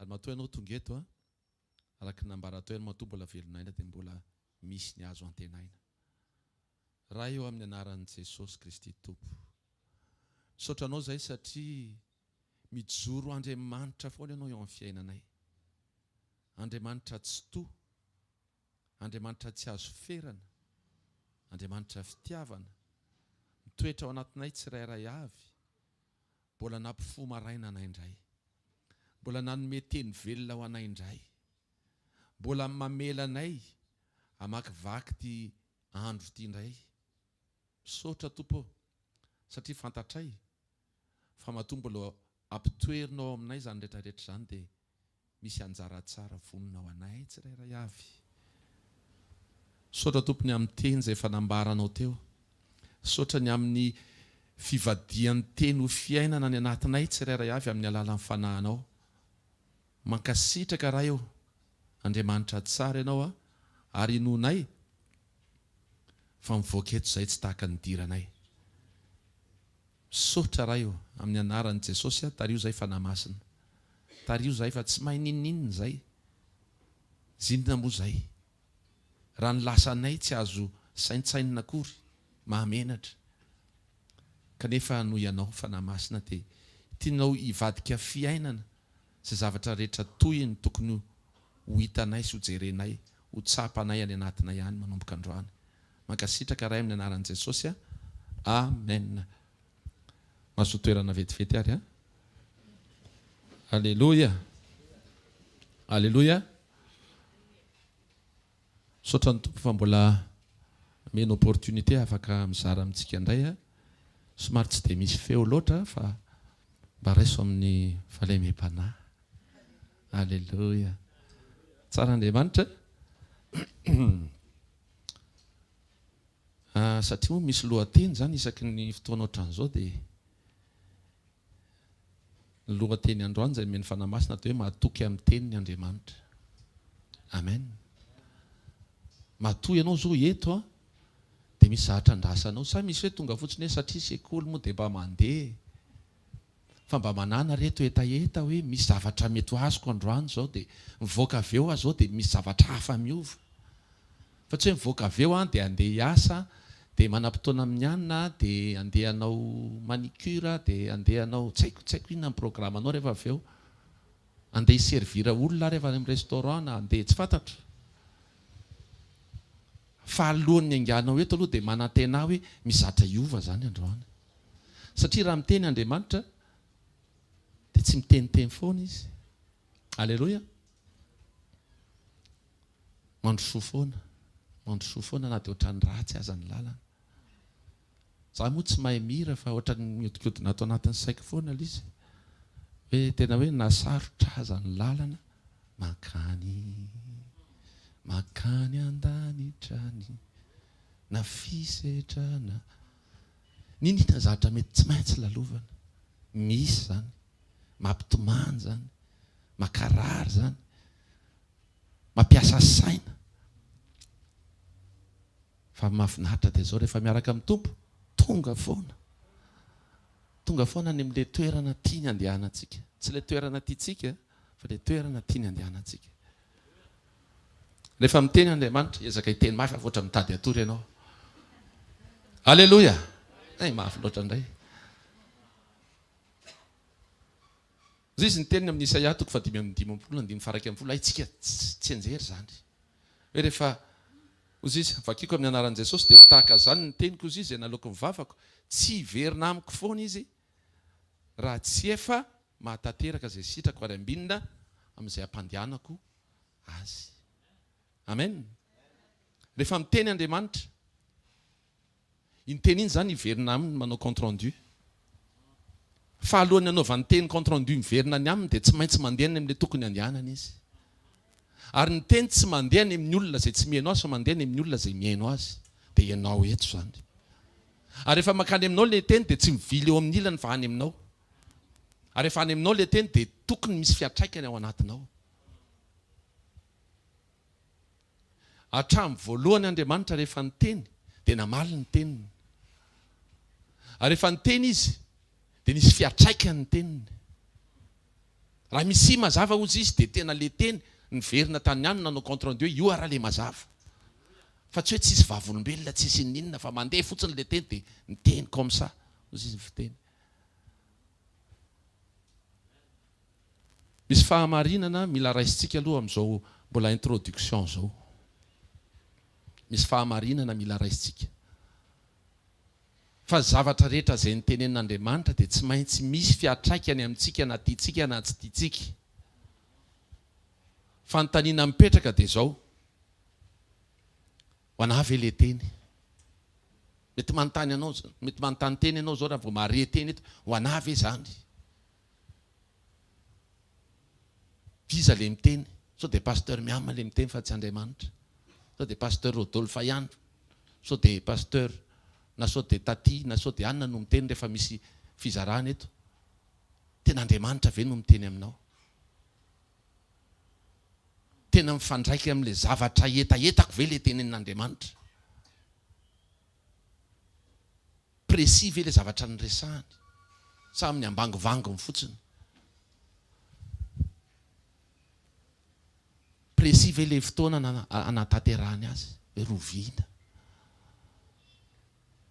Ary matoa ianao tonga eto araky nambara atao ianao matoa mbola velonaina dia mbola misy ny azo antenaina. Raha eo amin'ny anaran'i Jesosy Kristy Tompo. Saotranao zay satria mijoro Andriamanitra foana ianao eo amin'ny fiainanay. Andriamanitra tsy toa, Andriamanitra tsy azo ferana, Andriamanitra fitiavana, mitoetra ao anatinay tsirairay avy, mbola nampifo maraina anay indray, mbola nanome teny velona ho anay indray, mbola mamela anay hamakivaky ty andro ty indray. Misaotra Tompo, satria fantatray fa matoa mbola ampitoerinao aminay zany rehetrarehetra zany dia misy anjara tsara vonona ho anay tsirairay avy. Saotra Tompo ny amin'ny teny izay fanambaranao teo, saotra ny amin'ny fivadian'ny teny ho fiainana ny anatinay tsirairay avy amin'ny alalan'ny fanahinao. Mankasitraka raha eo, Andriamanitra tsara ianao ary inonay fa mivoaka eto izay tsy tahaka ny diranay. Saotra raha eo amin'ny anaran'i Jesosy, tario zay fanamasina, tario zay fa tsy mahay ninninina zay, zinona moa zay, raha ny lasanay tsy azo saintsainina akory, mahamenatra. Kanefa noho ianao fanamasina dia tianao hivadika fiainana izay zavatra rehetra toy ny tokony ho hitanay sy ho jerenay, ho tsapanay any anatinay ihany manomboka androany. Mankasitraka rahay amin'ny anaran'i Jesosy. Amen. Mahazo toerana vetivety ary. Alleluia. Alleluia. Saotra ny Tompo fa mbola mena opportunité afaka mizara amintsika indray. Somary tsy dia misy feo loatra fa mba raiso amin'ny fitahiam-panahy. Alleluia. Tsara Andriamanitra. Satria moa misy lohateny zany isaky ny fotoana ohatran'izao dia ny lohateny androany izay meny fanamasina atao hoe mahatoky amin'ny teniny Andriamanitra. Amen. Matoy ianao zao eto dia misy zavatra andrasanao. Sa misy hoe tonga fotsiny hoe satria sekoly moa dia mba mandeha, fa mba manana reto etaeta hoe misy zavatra mety ho azoko androany zao dia mivoaka avy eo zao dia misy zavatra hafa miova. Fa tsy hoe mivoaka avy eo dia andeha hiasa, dia manam-potoana amin'ny anina, dia andeha hanao manicure, dia andeha hanao tsy haiko inona ny programanao rehefa avy eo, andeha hiservira olona rehefa amin'ny restaurant na andeha tsy fantatro. Fa alohan'ny anganao eto aloha dia manantena hoe misy zavatra hiova zany androany. Satria raha miteny Andriamanitra dia tsy miteniteny foana izy. Alleluia. Mandrosoa foana, mandrosoa foana na dia ohatran'ny ratsy aza ny lalana. Za moa tsy mahay mira fa ohatran'ny miodikodina ato anatin'ny saiko foana ilay izy. Hoe tena hoe nasarotra aza ny lalana, makany andanitrany, na fisetrana. Ninona zavatra mety tsy maintsy lalovana. Misy zany, mampitomany zany, makarary zany, mampiasa saina. Fa mahafinaritra dia zao rehefa miaraka amin'ny Tompo, tonga foana ny amin'ilay toerana tiany andehanantsika. Tsy ilay toerana tiantsika fa ilay toerana tiany andehanantsika. Rehefa miteny Andriamanitra, ezaka hiteny mafy fa ohatra mitady atory ianao. Alleluia. Mafy loatra indray. Zay izy ny teniny amin'ny Isaia 5:5-10 itsika tsy anjery zany. Hoe rehefa ozy izy vakiko amin'ny anaran'i Jesosy dia ho tahaka zany ny teniko ozy izy nalaoko ny vavako, tsy hiverina amiko foana izy raha tsy efa mahatateraka izay sitrako ary ambinina amin'izay ampandehanako azy. Amen. Rehefa miteny Andriamanitra, iny teny iny zany hiverina aminy manao compte rendu. Fa alohan'ny anaovany teny compte rendu miverina ny aminy dia tsy maintsy mandeha any amin'ilay tokony andehanana izy. Ary ny teny tsy mandeha any amin'ny olona izay tsy mihaino azy fa mandeha any amin'ny olona izay mihaino azy. Dia ianao eto zany. Ary rehefa makany aminao ilay teny dia tsy mivily eo amin'ny ilany fa any aminao. Ary rehefa any aminao ilay teny dia tokony misy fiatraikany ao anatinao. Hatramin'ny voalohany Andriamanitra rehefa niteny dia namaly ny teniny. Ary rehefa niteny izy dia nisy fiatraikany ny teniny. raha misy mazava ozy izy dia tena le teny nyverina tany any nanao compte rendu io ara le mazava fa tsy hoe tsisy vavolombelona tsisy ninona fa mandeha fotsiny le teny dia ny teny comme ça ozy izy fiteny. Misy fahamarinana mila raisitsika aloha amin'izao mbola introduction zao. Misy fahamarinana mila raisitsika fa zavatra rehetra izay nytenenin'Andriamanitra dia tsy maintsy misy fiatraikany amintsika na tiatsika na tsy tiatsika. Fanontaniana mipetraka dia izao, ho anavy le teny. Mety manontany anao, mety manontany teny ianao zao raha vao mahare teny eto, ho anavy izany. Viza le miteny, sao dia pasteur Miama le miteny fa tsy Andriamanitra. Sao dia pasteur Rodolphe ihany, sao dia pasteur na sao dia Tati na sao dia Anna no miteny rehefa misy fizarana eto. Tena Andriamanitra ve no miteny aminao? Tena mifandraika amin'ilay zavatra etaetako ve le tenenin'Andriamanitra? Précis ve le zavatra nyresahany? Sa amin'ny ambangovango fotsiny? Précis ve le fotoana anatanterahany azy? Rovina.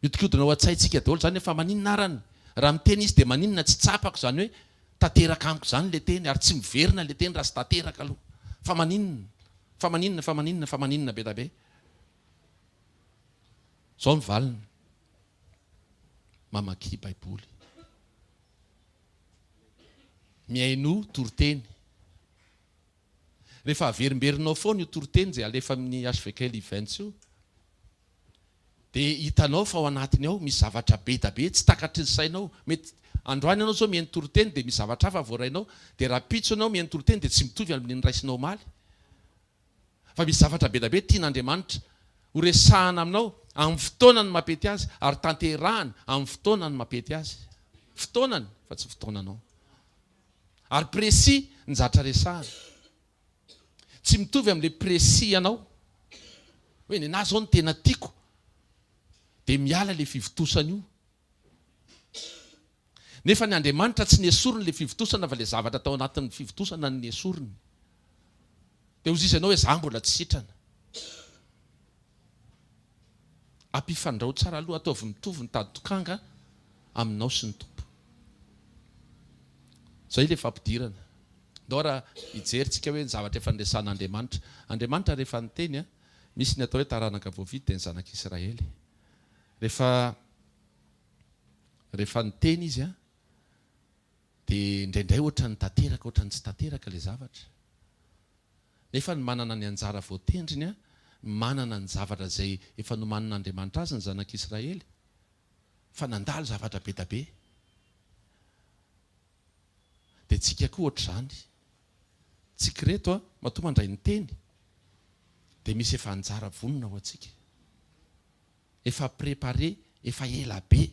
Mitikodina ao an-tsaintsika daholo zany efa maninona arany? Raha miteny izy dia maninona tsy tsapako zany hoe tanteraka amiko zany le teny ary tsy miverina le teny raha sy tanteraka aloha. Fa maninona? Fa maninona? Fa maninona? Fa maninona be da be? Zao mivalina. Mamaky Baiboly. Miaino toriteny. Rehefa averimberinao foana io toriteny izay alefa amin'ny hvkl-mission dia hitanao fa ao anatiny ao misy zavatra be da be tsy takatry ny sainao. Mety androany ianao zao mihaino toriteny dia misy zavatra hafa voarainao, dia raha pitso ianao mihaino toriteny dia tsy mitovy amin'ny raisinao omaly. Fa misy zavatra be da be tian'Andriamanitra ho resahana aminao amin'ny fotoanany mapety azy ary tanterahana amin'ny fotoanany mapety azy. Fotoanany fa tsy fotoananao. Ary précis ny zatra resahana. Tsy mitovy amin'ilay précis ianao. Hoe ny anahy zao ny tena tiako. Dia miala le fivitosana io. Nefa ny Andriamanitra tsy nesoriny le fivitosana fa le zavatra tao anatin'ny fivitosana ny nesoriny. Dia ozy izy ianao hoe za mbola tsy sitrana. Ampifandrao tsara aloha, ataovy mitovy ny tady-tokanga aminao sy ny tompo. Zay le fampidirana. Ndao raha hijeritsika hoe ny zavatra efa niresan'Andriamanitra. Andriamanitra rehefa niteny, misy ny atao hoe taranaka voavidy dia ny zanak'Israely. Rehefa niteny izy dia indraindray ohatra ny tanteraka, ohatra ny tsy tanteraka le zavatra. Nefa ny manana ny anjara voatendriny, manana ny zavatra izay efa nomanin'Andriamanitra azy ny zanak'Israely. Fa nandalo zavatra be da be. Dia tsika koa ohatr'izany. Tsika reto matoa mandray ny teny dia misy efa anjara vonona ho antsika. Efa préparé, efa ela be.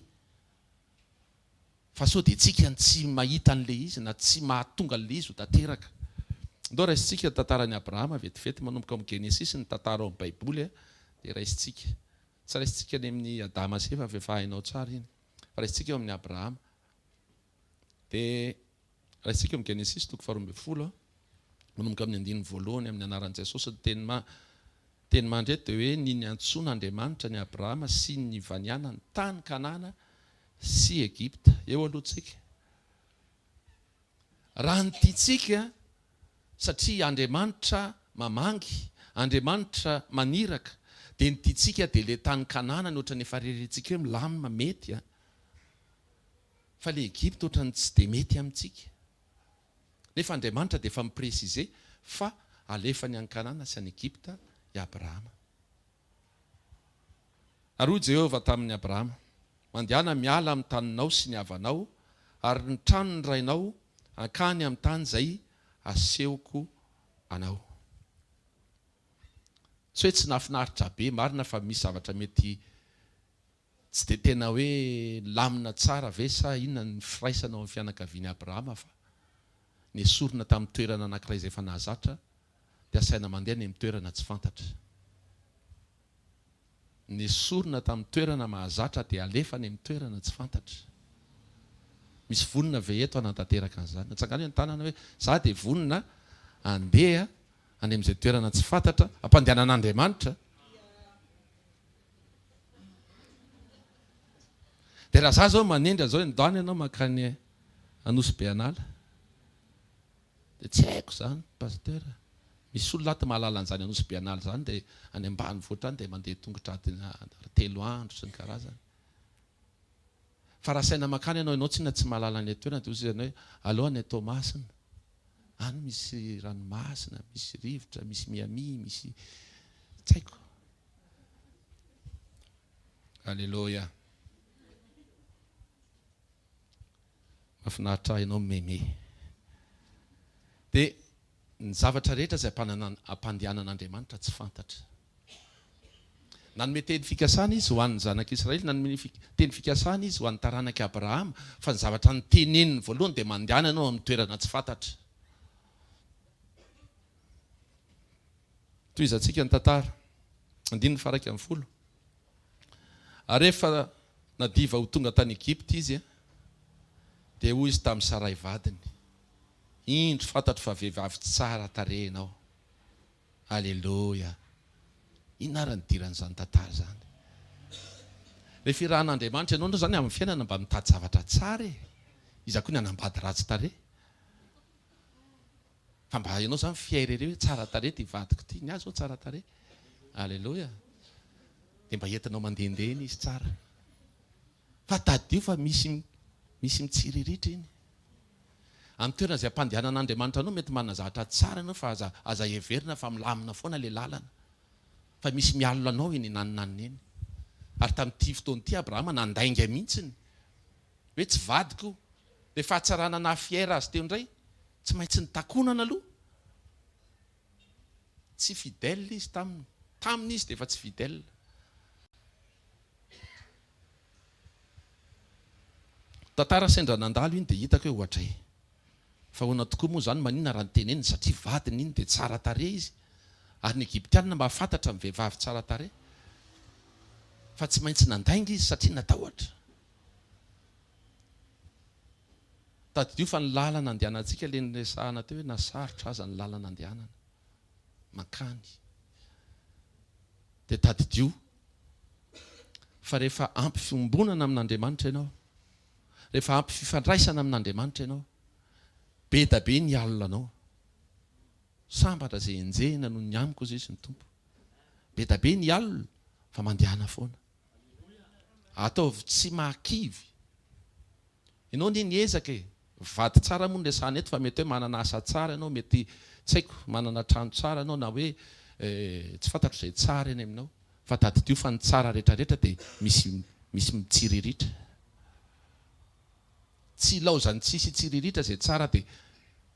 Fa sao dia tsika tsy mahita an'ilay izy na tsy mahatonga an'ilay izy ho tanteraka. Ndao raisitsika tantaran'i Abrahama vetivety manomboka amin'ny Genesis ny tantara ao amin'ny Baiboly dia raisitsika. Tsy raisitsika any amin'ny Adama sy Eva fa efa hainao tsara iny. Fa raisitsika eo amin'ny Abrahama. Dia raisitsika eo amin'ny Genesis toko 12 manomboka amin'ny 1 amin'ny anaran'i Jesosy teny mandreto dia hoe niny antsoin'Andriamanitra ny Abrahama sy ny vaniana ny tany Kanana sy Egipta. Eo aloha tsika. Raha ny tiatsika satria Andriamanitra mamangy, Andriamanitra maniraka, dia ny tiatsika dia le tany Kanana ny ohatra ny efa rerentsika hoe milamina mety. Fa le Egipta ohatra ny tsy dia mety amintsika. Nefa Andriamanitra dia efa mipresize fa alefa ny any Kanana sy any Egipta i Abrahama. Ary hoy Jehovah tamin'ny Abrahama, mandehana miala amin'ny taninao sy ny havanao ary ny trano ny rainao ankany amin'ny tany izay asehoko anao. Tsy hoe tsy nahafinaritra be, marina fa misy zavatra mety tsy dia tena hoe lamina tsara ve sa inona ny firaisanao amin'ny fianakavian'i Abrahama, fa nesorina tamin'ny toerana anankiray izay efa nahazatra dia asaina mandeha ny amin'ny toerana tsy fantatra. Nesorina tamin'ny toerana mahazatra dia alefa ny amin'ny toerana tsy fantatra. misy vonina ve eto anatanteraka an'izany atsangany ny tanana hoe za dia vonina andeha any amin'izay toerana tsy fantatra ampandehanan'Andriamanitra. Dia raha za zao manendry zao ndany ianao makany Anosy be anala dia tsy haiko zany pasteur, misy olona ato mahalala an'izany Anosy be anala zany dia any ambanivohitra any dia mandeha tongotra adina 3 andro sy ny karazany. Fa raha saina makany ianao tsinona tsy mahalala ny toerana dia izy hoe aloha ny Tomasina any misy ranomasina, misy rivotra, misy miami, misy tsy haiko. Alleluia. Mahafinaritra ianao meme. Dia ny zavatra rehetra izay ampandehanan'Andriamanitra tsy fantatra. Nanome teny fikasana izy ho an'ny zanak'Israely, nanome teny fikasana izy ho an'ny taranak'i Abrahama, fa ny zavatra nyteneniny voalohany dia mandehana ianao amin'ny toerana tsy fantatra. Toy izantsika ny tantara 9:1. Ary rehefa nadiva ho tonga tany Egypta izy dia hoy izy tamin'ny Sarai vadiny, indro fantatro fa vehivavy tsara tarehy ianao. Alleluia. Inona ny diran'izany tantara zany? Rehefa irahan'Andriamanitra ianao zany amin'ny fiainana mba mitady zavatra tsara e. Iza koa ny anambady ratsy tarehy. Fa mba ianao zany fiairere hoe tsara tarehy ty vadiko ty, ny azy zao tsara tarehy. Alleluia. Dia mba entinao mandehandeha izy tsara. Fa tadio fa misy mitsiriritra iny. Amin'ny toerana izay ampandehanan'Andriamanitra anao mety manana zavatra tsara ianao fa aza heverina fa milamina foana ilay lalana. Fa misy mialina anao iny naninaniny iny. Ary tamin'ity fotoana ity Abrahama nandainga mihitsiny hoe tsy vadiko. Dia fahatsarana na fiaira azy teo indray tsy maintsy nitakonana aloha. Tsy fidèle izy taminy izy dia efa tsy fidèle. Tantara sendra nandalo iny dia hitako hoe ohatra e. Fa hoana tokoa moa zany maninona raha nyteneniny satria vadiny iny dia tsara tarehy izy. Ary ny Egyptianina mba fantatra amin'ny vehivavy tsara tarehy. Fa tsy maintsy nandainga izy satria natahotra. Tadidio fa ny lalana andehanantsika ilay niresahana teo hoe nasarotra aza ny lalana andehanana. Mankany. Dia tadidio fa rehefa ampy fiombonana amin'Andriamanitra ianao, rehefa ampy fifandraisana amin'Andriamanitra ianao, be da be ny alina anao. Sambatra izay enjehina no ny amiko izy ny tompo. Be da be ny alina fa mandehana foana. Ataovy tsy mahakivy. Ianao ny ezaka e. Vady tsara moa ny resahana eto fa mety hoe manana asa tsara ianao, mety tsy haiko manana trano tsara ianao na hoe tsy fantatro izay tsara eny aminao. Fa tadidio fa ny tsara rehetrarehetra dia misy mitsiriritra. Tsy laozany tsisy tsiriritra izay tsara dia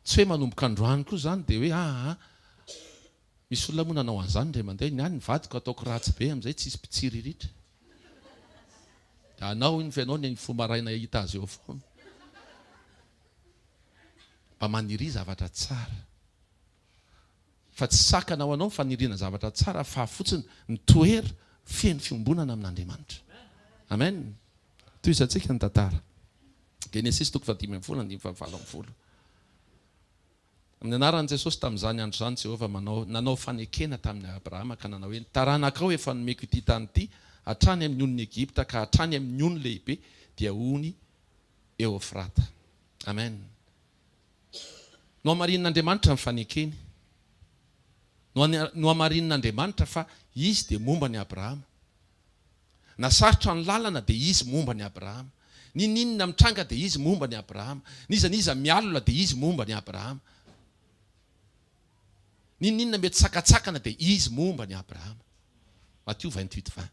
tsy hoe manomboka androany koa zany dia hoe misy olona moa nanao an'izany dia mandeha ny any ny vadiko ataoko ratsy be amin'izay tsisy mpitsiriritra. Anao iny fa ianao ny fomaraina hita azy eo foana. Mba maniry zavatra tsara. Fa tsy sakanao anao faniriana zavatra tsara fa fotsiny ny toera feno fiombonana amin'Andriamanitra. Amen. Toy izantsika ny tantara. Genesis 5:5-7. Amin'ny anaran'i Jesosy tamin'izany andro izany Jehovah nanao fanekena tamin'ny Abrahama ka nanao hoe ny taranakao efa nomeko ity tany ity hatrany amin'ny on'ny Egypta ka hatrany amin'ny ony lehibe dia ony Eufrata. Amen. No hamarin'Andriamanitra ny fanekeny. No hamarin'Andriamanitra fa izy dia momba ny Abrahama. Nasarotra ny lalana dia izy momba ny Abrahama. Ninona mitranga dia izy momba ny Abrahama. Niza mialina dia izy momba ny Abrahama. Ninona mety sakatsakana dia izy momba ny Abrahama. Matthieu 28:20.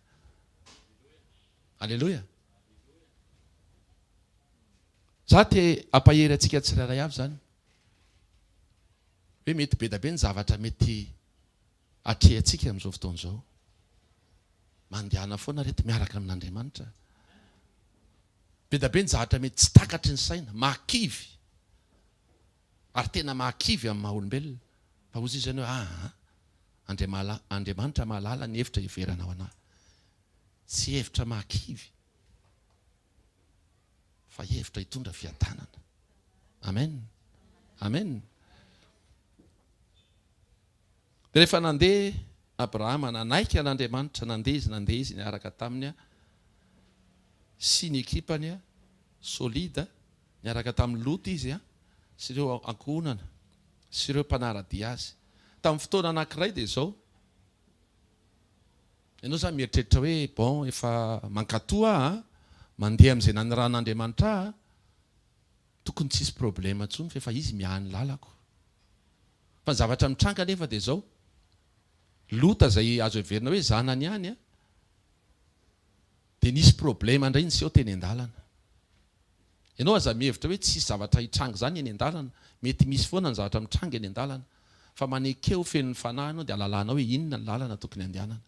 Alleluia. Za te ampahery antsika tsirairay avy zany. Hoe mety be da be ny zavatra mety atrehantsika amin'izao fotoana izao. Mandehana foana reto miaraka amin'Andriamanitra. Be da be ny zavatra mety tsy takatry ny saina, mahakivy. Ary tena mahakivy amin'ny maha-olombelona. Fa hozy izy zany hoe Andriamanitra mahalala ny hevitra hiveranao anahy. Tsy hevitra mahakivy. fa hevitra hitondra fiadanana. Amen. Amen. Dia rehefa nandeha Abrahama nanaiky an'Andriamanitra, nandeha izy niaraka taminy sy ny ekipany solida, niaraka tamin'ny Lot izy sy ireo ankohonana sy ireo mpanaradia azy. Tamin'ny fotoana anankiray dia izao, ianao zany mieritreritra hoe bon efa mankatoa mandeha amin'izay naniran'Andriamanitra tokony tsisy problema intsony fa efa izy miahany lalako. Fa ny zavatra mitranga nefa dia izao, Lota izay azo heverina hoe zanany ihany dia nisy problema indray ny seho teny an-dalana. Ianao aza mihevitra hoe tsisy zavatra hitranga zany eny an-dalana, mety misy foana ny zavatra mitranga eny an-dalana, fa manekeo feno ny fanahy ianao dia ahalalana hoe inona ny lalana tokony andehanana.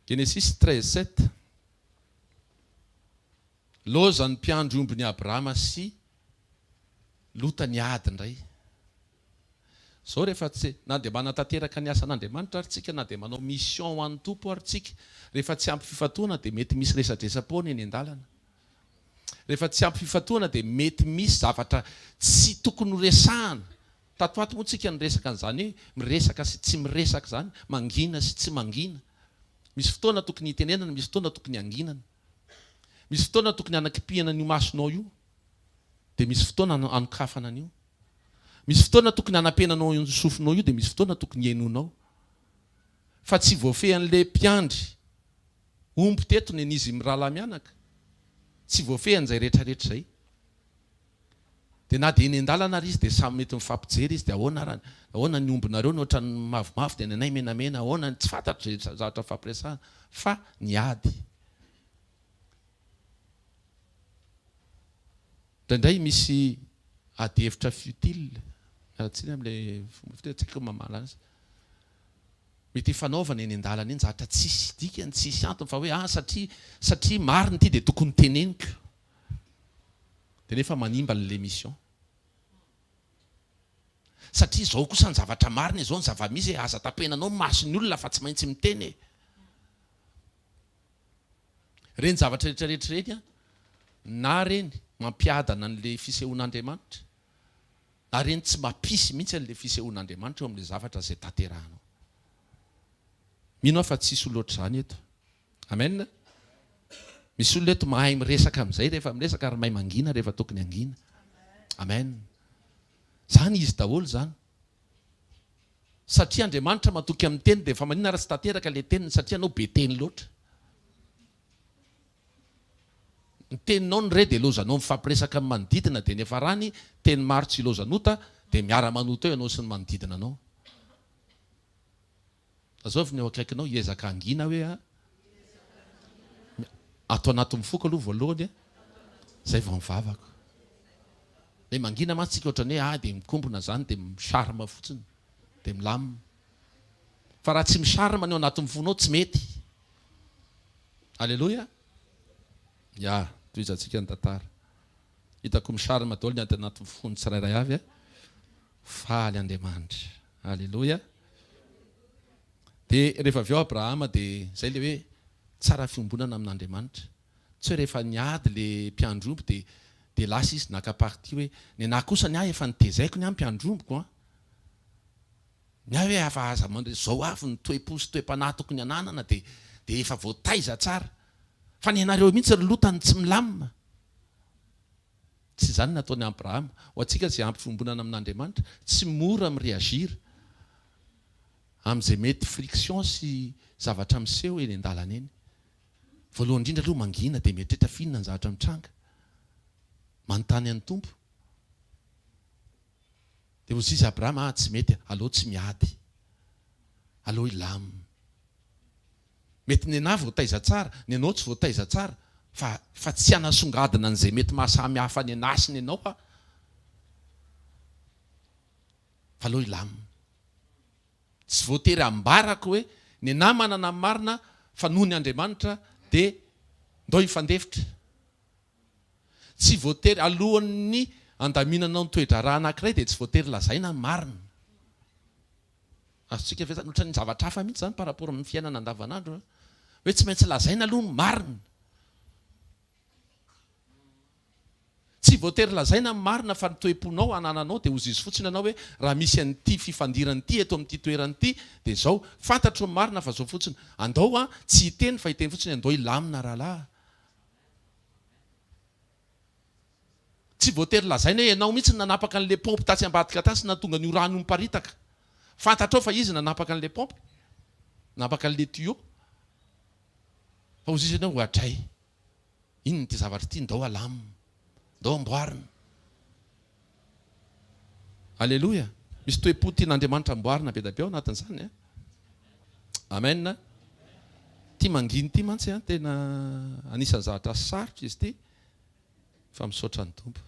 Genesis 13:7. Loza ny mpiandry ombiny Abrahama sy Lota niady indray. Zao rehefa na dia manatanteraka ny asan'Andriamanitra ary tsika, na dia manao mission ho an'ny tompo ary tsika, rehefa tsy ampy fifatoana dia mety misy resadresam-pony eny an-dalana. Rehefa tsy ampy fifatoana dia mety misy zavatra tsy tokony ho resahana. Tatoato moa tsika niresaka an'izany hoe miresaka sy tsy miresaka zany, mangina sy tsy mangina. Misy fotoana tokony hitenenana, misy fotoana tokony hanginana. Misy fotoana tokony hanakipihana an'io masonao io, dia misy fotoana hanokafana an'io. Misy fotoana tokony hanampenanao io sofinao io, dia misy fotoana tokony henonao. Fa tsy voafehan'ilay mpiandry omby teto ny izy mirala mianaka, tsy voafehan'izay rehetrarehetra izay. Dia na dia eny an-dalana ary izy dia samy mety mifampijery izy dia ahoana ny ombinareo ny ohatran'ny mavomavo dia ny anay menamena, ahoana tsy fantatra zavatra fampiresahana, fa niady. Indraindray misy ady hevitra futile, aratsiny amin'ilay fomba tsy haiko mamala azy. Mety fanaovana eny an-dalana eny zavatra tsisy dikany, tsisy antony fa hoe satria marina ity dia tokony teneniko. Dia nefa manimba an'ilay mission. Satria izao kosa ny zavatra marina, izao ny zava-misy aza tapenanao mason'ny olona fa tsy maintsy miteny. Reny zavatra rehetrarehetra reny na reny mampiadana an'ilay fisehoan'Andriamanitra, na reny tsy mampisy mihitsy an'ilay fisehoan'Andriamanitra eo amin'ilay zavatra izay tanterahanao. Mino aho fa tsisy loatra izany eto. Amen. Misy olona eto mahay miresaka amin'izay rehefa miresaka ary mahay mangina rehefa tokony hangina. Amen. Zany izy daholo zany. Satria Andriamanitra mahatoky amin'ny teny dia efa maninona raha tsy tanteraka ilay teniny satria anao be teny loatra. Ny teninao ny re dia lozanao mifampiresaka amin'ny manodidina dia nefa rany teny maro tsy lozanota dia miara-manota eo ianao sy ny manodidina anao. Azaovy ny eo akaikinao hiezaka hangina hoe ato anaty mifoka aloha voalohany izay vao mivavaka. Ilay mangina mantsika ohatran'ny hoe dia mikombona zany dia misarima fotsiny dia milamina. Fa raha tsy misarima ny ao anaty mifonao tsy mety. Alleluia. Ya, toizantsika ny tantara. Hitako misarima daholo ny anaty mifony tsirairay avy faly Andriamanitra. Alleluia. Dia rehefa avy eo Abrahama dia izay ilay hoe tsara fiombonana amin'Andriamanitra. Tsy hoe rehefa niady ilay mpiandromby dia lasa izy naka-party hoe ny anahy kosa ny ahy efa nitezaiko ny ahy mpiandromboko. Ny ahy hoe afa aza zao avy ny toe-po sy toe-panahy tokony ananana dia efa voataiza tsara. Fa ny anareo mihitsy ry lotany tsy milamina. Tsy izany nataony Abrahama. Ho antsika izay ampy fiombonana amin'Andriamanitra, tsy mora mireagira amin'izay mety friction sy zavatra miseho eny an-dalana eny. Voalohany indrindra aloha mangina dia mieritreritra finona ny zavatra mitranga. Manontany an'ny tompo. Dia hozy izy Abrahama tsy mety, aleo tsy miady. Aleo ilamina. Mety ny anahy voataiza tsara, ny anao tsy voataiza tsara, fa tsy hanasongadina an'izay mety mahasamy hafa ny anasiny ianao fa aleo ilamina. Tsy voatery ambarako hoe ny anahy manana marina fa noho ny Andriamanitra dia ndao hifandefitra. Tsy voatery alohan'ny andaminanao ny toetra raha anankiray dia tsy voatery lazaina ny marina. Azontsika vetana ohatran'ny zavatra hafa mihitsy zany par rapport amin'ny fiainana andavanandro. Hoe tsy maintsy lazaina aloha ny marina. Tsy voatery lazaina marina fa nytoeponao anananao dia ozy izy fotsiny anao hoe raha misy an'ity fifandirany ity eto amin'ity toerany ity dia zao fantatro ny marina fa zao fotsiny andao a tsy hiteny fa hiteny fotsiny andao ilamina rahalahy. Tsy voatery lazaina hoe ianao mihitsy nanapaka an'le pompy tasy ambadika tasy na tonga ny rano miparitaka. Fantatrao fa izy nanapaka an'le pompy, nanapaka an'le tuyau. Fa ozy izy ianao hoatray. Iny ty zavatra ity ndao alamina, ndao amboarina. Alleloia. Misy toe-po tian'Andriamanitra amboarina be da be ao anatin'izany. Amen. Ty manginy ty mantsy tena anisan'ny zavatra sarotra izy ty fa misaotra ny tompo.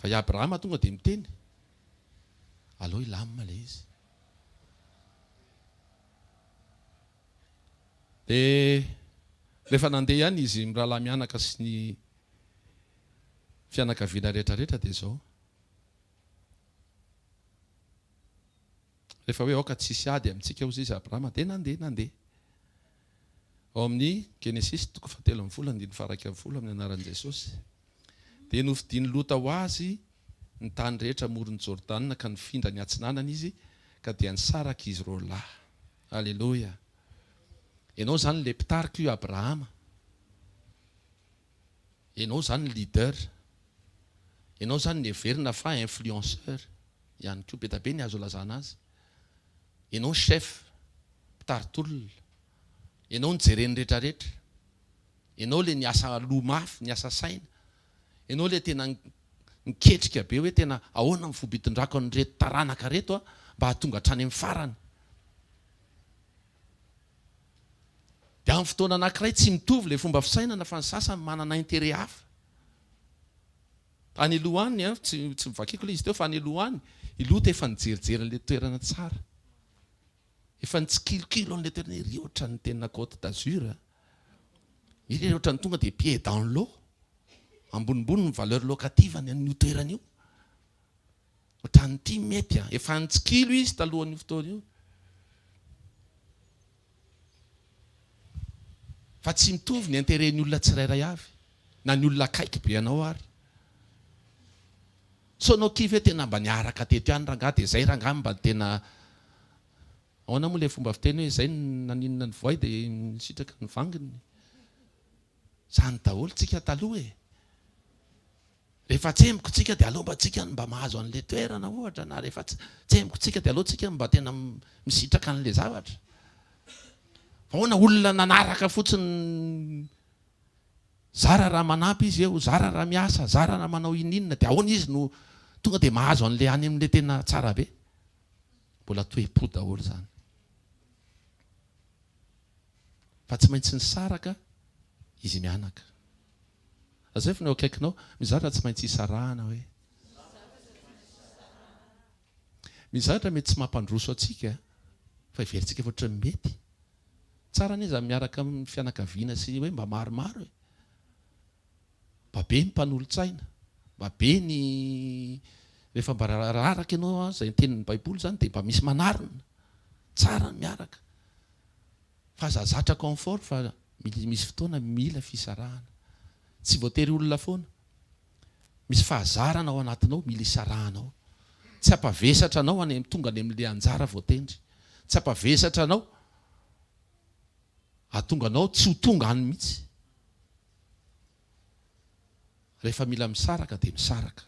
Fa i Abrahama tonga dia miteny aleo ilamina ilay izy. Dia rehefa nandeha ihany izy mirahalahy mianaka sy ny fianakaviana rehetrarehetra dia izao. Rehefa hoe aoka tsisy ady amintsika ozy izy Abrahama dia nandeha. Ao amin'ny Genesis 7:10 amin'ny anaran'i Jesosy. Dia nofidiany Lota ho azy ny tany rehetra amoron'ny Jordana ka nifindra ny atsinanana izy ka dia nisaraka izy roa lahy. Alleloia. Ianao zany le mpitarika io Abrahama. Ianao zany leader. Ianao zany ny heverina fa influenceur ihany koa be da be ny azo lazana azy. Ianao chef, mpitaritolona. Ianao ny jereny rehetrarehetra. Ianao le niasa loha mafy, niasa saina. Ianao le tena niketrika be hoe tena ahoana ny fobitin-drako an'ireto taranaka reto mba hahatonga hatrany amin'ny farany. Dia amin'ny fotoana anankiray tsy mitovy le fomba fisainana fa ny sasany manana intérêt hafa. Any alohan'ny tsy mivakiko le izy teo fa any alohan'ny ilota efa nijerijery an'ilay toerana tsara. Efa nitsikilokilo an'ilay toerana iry ohatra ny tena Côte d'Azur. Iry ohatra ny tonga dia pied dans l'eau. Ambonimbony ny valeur locative an'io toerana io. Ohatra ny ity mety efa nitsikilo izy talohan'io fotoana io. Fa tsy mitovy ny intérêt-ny olona tsirairay avy na ny olona akaiky be anao ary. So anao kivy hoe tena mba niaraka teto ihany rangahy dia izay rangahy mba tena ahoana moa ilay fomba fiteny hoe izay naninona ny voay dia nisitraka ny vanginy. Izany daholo tsika taloha e. Rehefa tsemboka tsika dia aleo mba tsika mba mahazo an'ilay toerana ohatra na rehefa tsemboka tsika dia aleo tsika mba tena misitraka an'ilay zavatra. Ahoana olona nanaraka fotsiny zara raha manampy izy eo, zara raha miasa, zara raha manao ininona dia ahoana izy no tonga dia mahazo an'ilay any amin'ilay tena tsara be. Mbola toe-po daholo zany. Fa tsy maintsy nisaraka izy mianaka. Azay fa ny eo akaikinao mizatra tsy maintsy isarahana hoe. Mizatra mety tsy mampandroso atsika fa iverintsika ohatra ny mety. Tsara aniza miaraka amin'ny fianakaviana sy hoe mba maromaro e. Mba be ny mpanolontsaina, mba be ny rehefa mba raraka ianao izay tenin'ny Baiboly zany dia mba misy manarina. Tsara ny miaraka. Fa zazatra confort fa misy fotoana mila fisarahana. Tsy voatery olona foana. Misy fahazarana ao anatinao mila isarahanao. Tsy hampavesatra anao tonga any amin'ilay anjara voatendry. Tsy hampavesatra anao ahatonga anao tsy ho tonga any mihitsy. Rehefa mila misaraka dia misaraka.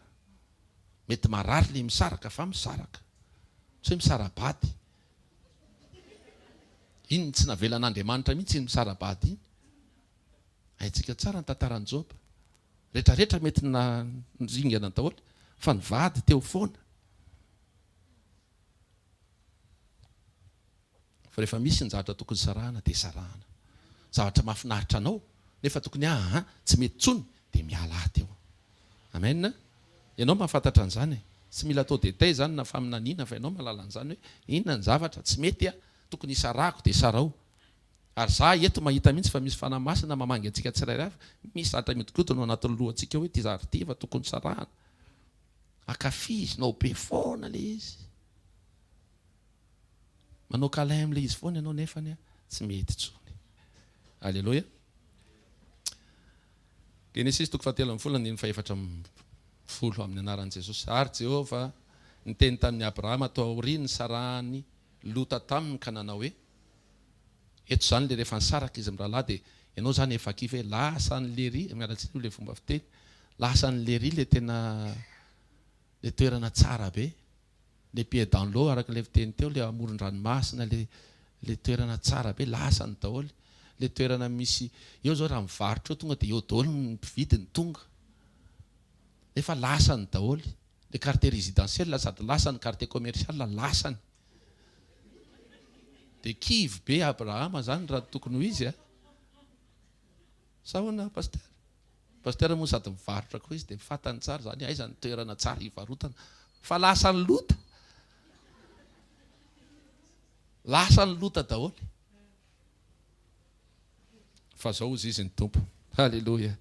Mety marary ilay misaraka fa misaraka. Tsy hoe misarabady. Iny tsy navelan'Andriamanitra mihitsy iny misarabady iny. Haitsika tsara ny tantaran'i Joba. Rehetrarehetra mety niringana daholo fa nivady teo foana. Fa rehefa misy ny zavatra tokony sarahana dia sarahana. Zavatra mahafinaritra anao nefa tokony tsy mety tsony dia miala teo. Amen. Ianao mahafantatra an'izany. Tsy mila atao détail zany na faminaniana fa ianao mahalala an'izany hoe inona ny zavatra tsy mety tokony isarahako dia sarao. Ary za eto mahita mihitsy fa misy fanahy masina mamangy antsika tsirairay avy. Misy zavatra mitokoto no anatin'ny lohantsika hoe ty zavatra ty fa tokony sarahana. Akafizinao be foana le izy. Manao câlin amin'ilay izy foana ianao nefany tsy mety tsony. Alléluia. Genesis 3:10 amin'ny anaran'i Jesosy. Ary Jehova niteny tamin'ny Abrahama tao aoriany sarahany Lota taminy ka nanao hoe, eto zany le rehefa nisaraka izy mirahalahy dia ianao zany efa kify hoe lasa nylery, mialatsiny le fomba fiteny, lasa nylery le tena le toerana tsara be, le pied dans l'eau araka le fiteny teo, le amoron-dranomasina, le toerana tsara be lasany daholo, le toerana misy eo zao raha mivarotra eo tonga dia eo daholo ny mpividy ny tonga, efa lasany daholo, le quartier résidentiel sady lasany, quartier commercial lasany. Dia kivy be Abrahama zany raha tokony ho izy a. Sahoana paster moa sady mivarotra koa izy dia mifatany tsara zany aiza ny toerana tsara hivarotana, fa lasany lota, lasany lota daholo. Fa zao izy izy ny tompo, halleloja,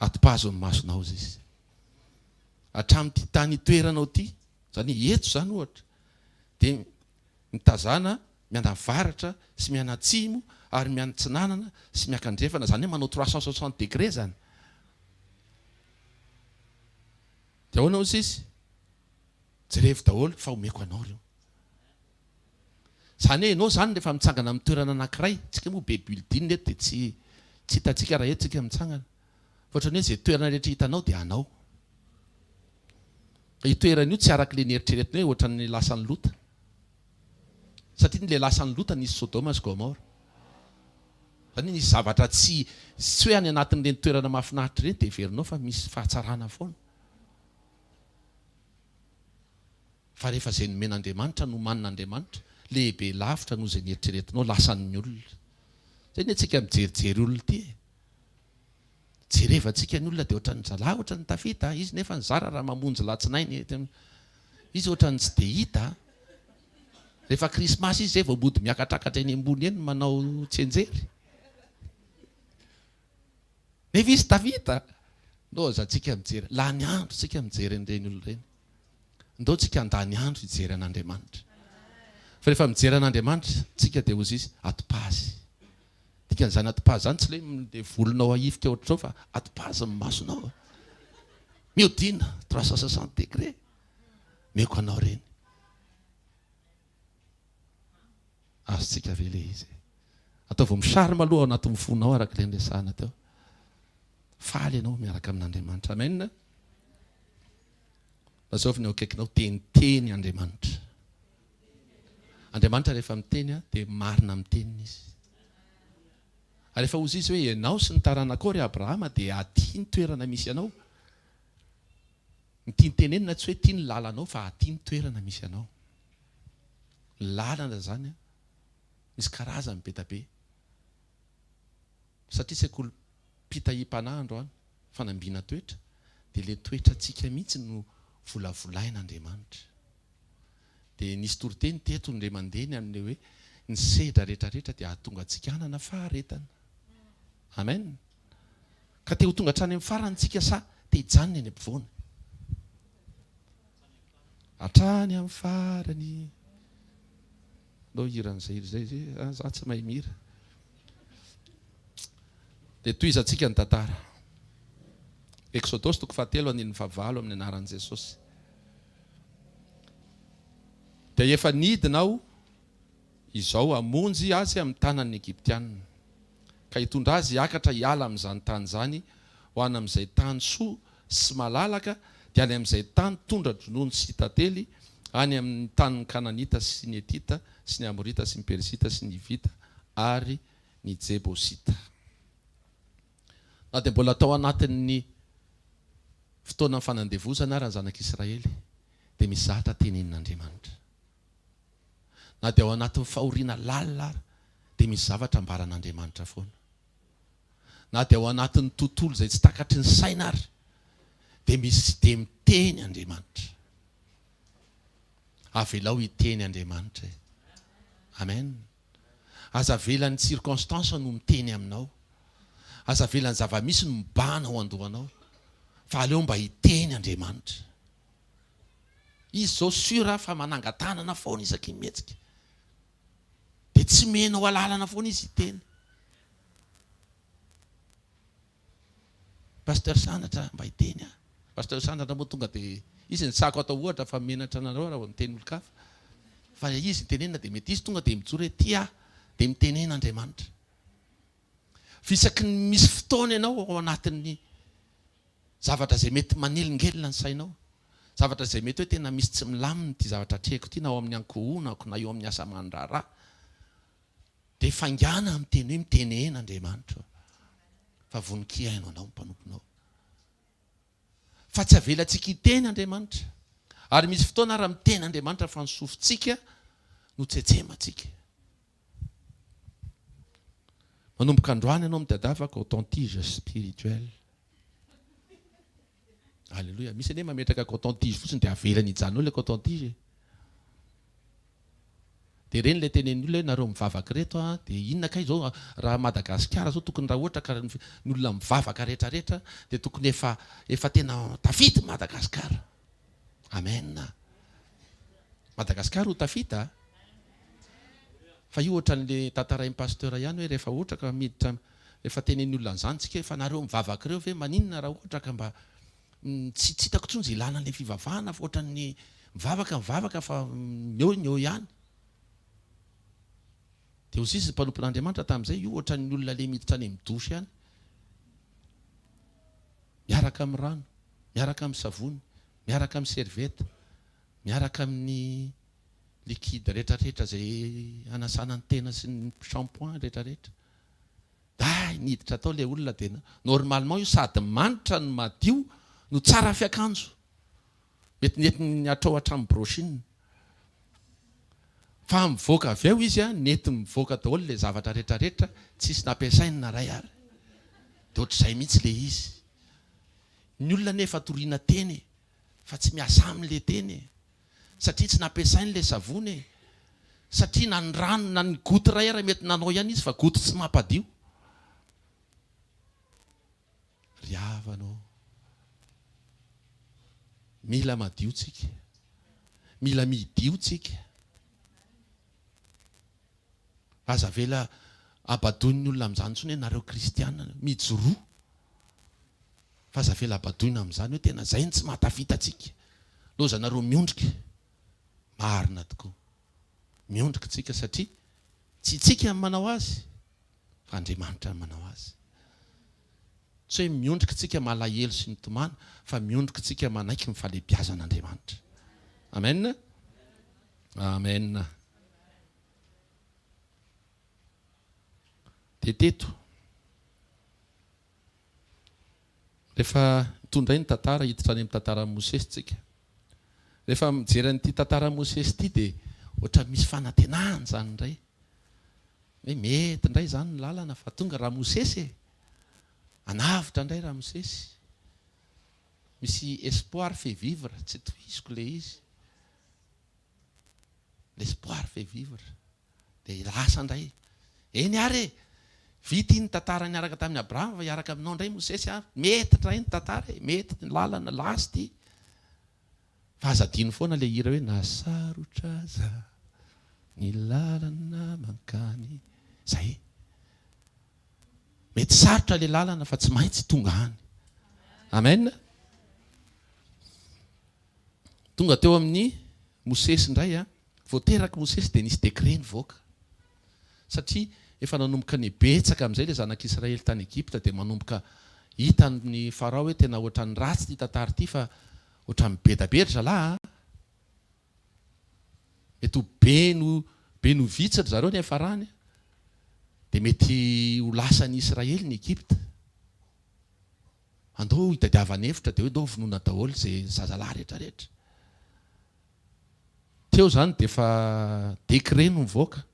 atipazo ny masonao izy izy hatramin'ity tany toeranao ty, zany eto zany ohatra dia mitazana mianavaratra sy mianatsimo ary mianatsinanana sy miakandrefana, zany hoe manao 360 degré zany. Dia ahoana izy izy jerevy daholo fa omeko anao reo. Zany hoe ianao zany rehefa mitsangana amin'ny toerana anankiray, tsika moa be building eto dia tsy hitantsika raha eto tsika mitsangana, fa ohatrany hoe izay toerana rehetra hitanao dia anao. Io toerana io tsy araka le nieritreretina hoe ohatran'ny lasan'ny lota, satria le lasan'ny lota nisy Sodoma sy Gomora. Zany nisy zavatra tsy hoe any anatin'ireny toerana mahafinaritra ireny dia heverinao fa misy fahatsarana foana. Fa rehefa izay nomen'Andriamanitra no manin'Andriamanitra, lehibe lavitra noho izay nieritreretinao lasan'ny olona. Zay ny antsika mijerijery olona ity. Jerevantsika ny olona dia ohatran'ny zalahy, ohatran'ny tafita, izy nefa ny zara raha mamonjy latsinainy, izy ohatran'ny tsy dia hita. Rehefa krismasy izy zay vao mody miakatrakatra eny ambony eny manao tsenjery. Nefa izy tafita. No zatsika mijery, lany andro tsika mijery an'ireny olona ireny. Ndao tsika andany andro hijery an'Andriamanitra. Fa rehefa mijery an'Andriamanitra, tsika dia hozy izy atipazy. Dikan'izany atipazy zany tsy le volonao ahifika ohatrao fa atipazy ny masonao. Miodina 360 degré. Meko anao reny. Azotsika ve le izy. Ataovy misary maloha ao anatin'ny fonao araka le resahana teo. Faly ianao miaraka amin'Andriamanitra. Amen. Lazao ny akaikinao teniteny Andriamanitra. Andriamanitra rehefa miteny dia marina miteniny izy. Ary rehefa hozy izy hoe ianao sy ny taranakao ry Abrahama dia aty ny toerana misy anao. Ny tia ny tenenina tsy hoe tia ny lalanao fa aty ny toerana misy anao. Lalana zany misy karazany be tabe. Satria sekoly fitahiam-panahy androany, fanambinan-toetra, dia le toetrantsika mihitsy no volavolain'Andriamanitra. Dia nisy toriteny teto ny mandeny amin'ilay hoe ny sedra rehetrarehetra dia ahatonga antsika hanana faharetana. Amen. Ka te ho tonga hatrany amin'ny farantsika sa te hijanona eny ampovoany. Hatrany amin'ny farany. Ndao hiran'izay zay za tsy mahay mihira. Dia toizantsika ny tantara. Exodus 4:15 amin'ny anaran'i Jesosy. Dia efa nidinao izao hamonjy azy amin'ny tanan'ny Egyptianina, ka hitondra azy hiakatra hiala amin'izany tany izany ho any amin'izay tany soa sy malalaka, dia any amin'izay tany tondra dronono sy tantely, any amin'ny tanin'ny Kananita sy ny Etita sy ny Amorita sy ny Persita sy ny Hivita ary ny Jebosita. Na dia mbola tao anatin'ny fotoana fanandevozana ary ny zanak'Israely dia misy zatra tenenin'Andriamanitra. Na dia ao anatin'ny fahoriana lalina ary dia misy zavatra ambaran'Andriamanitra foana. Na dia ao anatin'ny tontolo izay tsy takatry ny saina ary dia misy dia miteny Andriamanitra. Avelao hiteny Andriamanitra. Amen. Aza velan'ny circonstance no miteny aminao. Aza velan'ny zava-misy no mibana ao andohanao. Fa aleo mba hiteny Andriamanitra. Izy zao sura fa manangan-tanana foana isaky ny mihetsika. Dia tsy menao alalana foana izy hiteny. pasteur sanatra mba hiteny pasteur sanatra moa tonga dia izy ny sako atao ohatra fa menatra anareo raha miteny olo-kafa fa izy tenenina dia mety izy tonga dia mijoro hoe tia dia mitenena Andriamanitra. Fisaky ny misy fotoana ianao ao anatin'ny zavatra izay mety manelingelina ny sainao, zavatra izay mety hoe tena misy tsy milamina ty zavatra atrehako ty na ao amin'ny ankohonako na eo amin'ny asa aman-draharaha, dia fangana miteny hoe mitenena Andriamanitra fa voninkia hainao anao mpanomponao. Fa tsy avelantsika hiteny Andriamanitra, ary misy fotoana raha miteny Andriamanitra fa nisofintsika no tsetsemantsika. Manomboka androany ianao mitadiava coton-tige spirituel. Alléluia. Misy ane mametraka coton-tige fotsiny dia avelany hijanona ilay coton-tige. Dia reny ilay tenen'ny olona hoe nareo mivavaka reto dia inona kay izao raha Madagasikara zao tokony raha ohatra ka ny olona mivavaka rehetrarehetra dia tokony efa tena tafita Madagasikara. Amen. Madagasikara ho tafita. Fa io ohatran'ilay tantarain'ny pasteur ihany hoe rehefa ohatra ka miditra efa tenen'ny olona an'izany tsika efa nareo mivavaka ireo ve maninona raha ohatra ka mba tsy hitako intsony izay ilana an'ilay fivavahana fa ohatran'ny mivavaka fa eo ihany. Dia hozy izy ny mpanompon'Andriamanitra tamin'izay io ohatran'ny olona le miditra any amin'ny dosy ihany, miaraka amin'ny rano, miaraka amin'ny savony, miaraka amin'ny serviette, miaraka amin'ny liquide rehetrarehetra izay anasana ny tena sy ny shampoing rehetrarehetra. Niditra tao ilay olona dia normalement io sady manitra ny madio no tsara fiakanjo. Mety nety atrao hatramin'ny brochine. Fa mivoaka avy eo izy nety mivoaka daholo ilay zavatra rehetrarehetra tsisy nampiasainy na ray ary. Dia ohatr'izay mihitsy ilay izy. Ny olona nefa toriana teny fa tsy miasa amin'ilay teny. Satria tsy nampiasainy ilay savony, satria na ny rano na ny goty ray ara mety nanao ihany izy fa goty tsy mampadio. Riavanao, mila madio tsika, mila midio tsika. Aza vela abadoin'ny olona amin'izany intsony hoe nareo kristiana mijoroa. Fa aza vela abadoina amin'izany hoe tena izay ny tsy mahatafita atsika. Loza nareo miondrika. Marina tokoa. Miondrika tsika satria tsy tsika ny manao azy fa Andriamanitra ny manao azy. Tsy hoe miondrika tsika malahelo sy mitomana fa miondrika tsika manaiky ny fahalebiazan'Andriamanitra. Amen. Amen. Dia teto rehefa tondray ny tantara hiditra any amin'ny tantaran'i Mosesy tsika. Rehefa mijery an'ity tantaran'i Mosesy ity dia ohatra misy fanantenana izany indray. Hoe mety indray izany ny lalana fa tonga raha Mosesy anavitra indray raha Mosesy. Misy espoir fait vivre, tsy tohiziko ilay izy. L'espoir fait vivre. Dia lasa indray. Eny ary vity ny tantara niaraka tamin'ny Abrahama fa hiaraka aminao indray Mosesy mety indray ny tantara, mety ny lalana lasa ity. Fa azadino foana ilay hira hoe nasarotra aza ny lalana mankany. Zay. Mety sarotra ilay lalana fa tsy maintsy tonga any. Amen. Tonga teo amin'ny Mosesy indray vao teraka Mosesy dia nisy décret nivoaka. Satria efa nanomboka ny betsaka amin'izay ilay zanak'Israely tany Egypta dia manomboka hitan'ny Farao hoe tena ohatran'ny ratsy ity tantara ity fa ohatran'ny bedabedra lahy. Mety ho be no vitsitra zareo ny efarany. Dia mety ho lasan'ny Israely ny Egypta. Andao hitadiavana hevitra dia hoe ndao vonoina daholo izay zazalahy rehetrarehetra. Teo izany dia efa décret no mivoaka.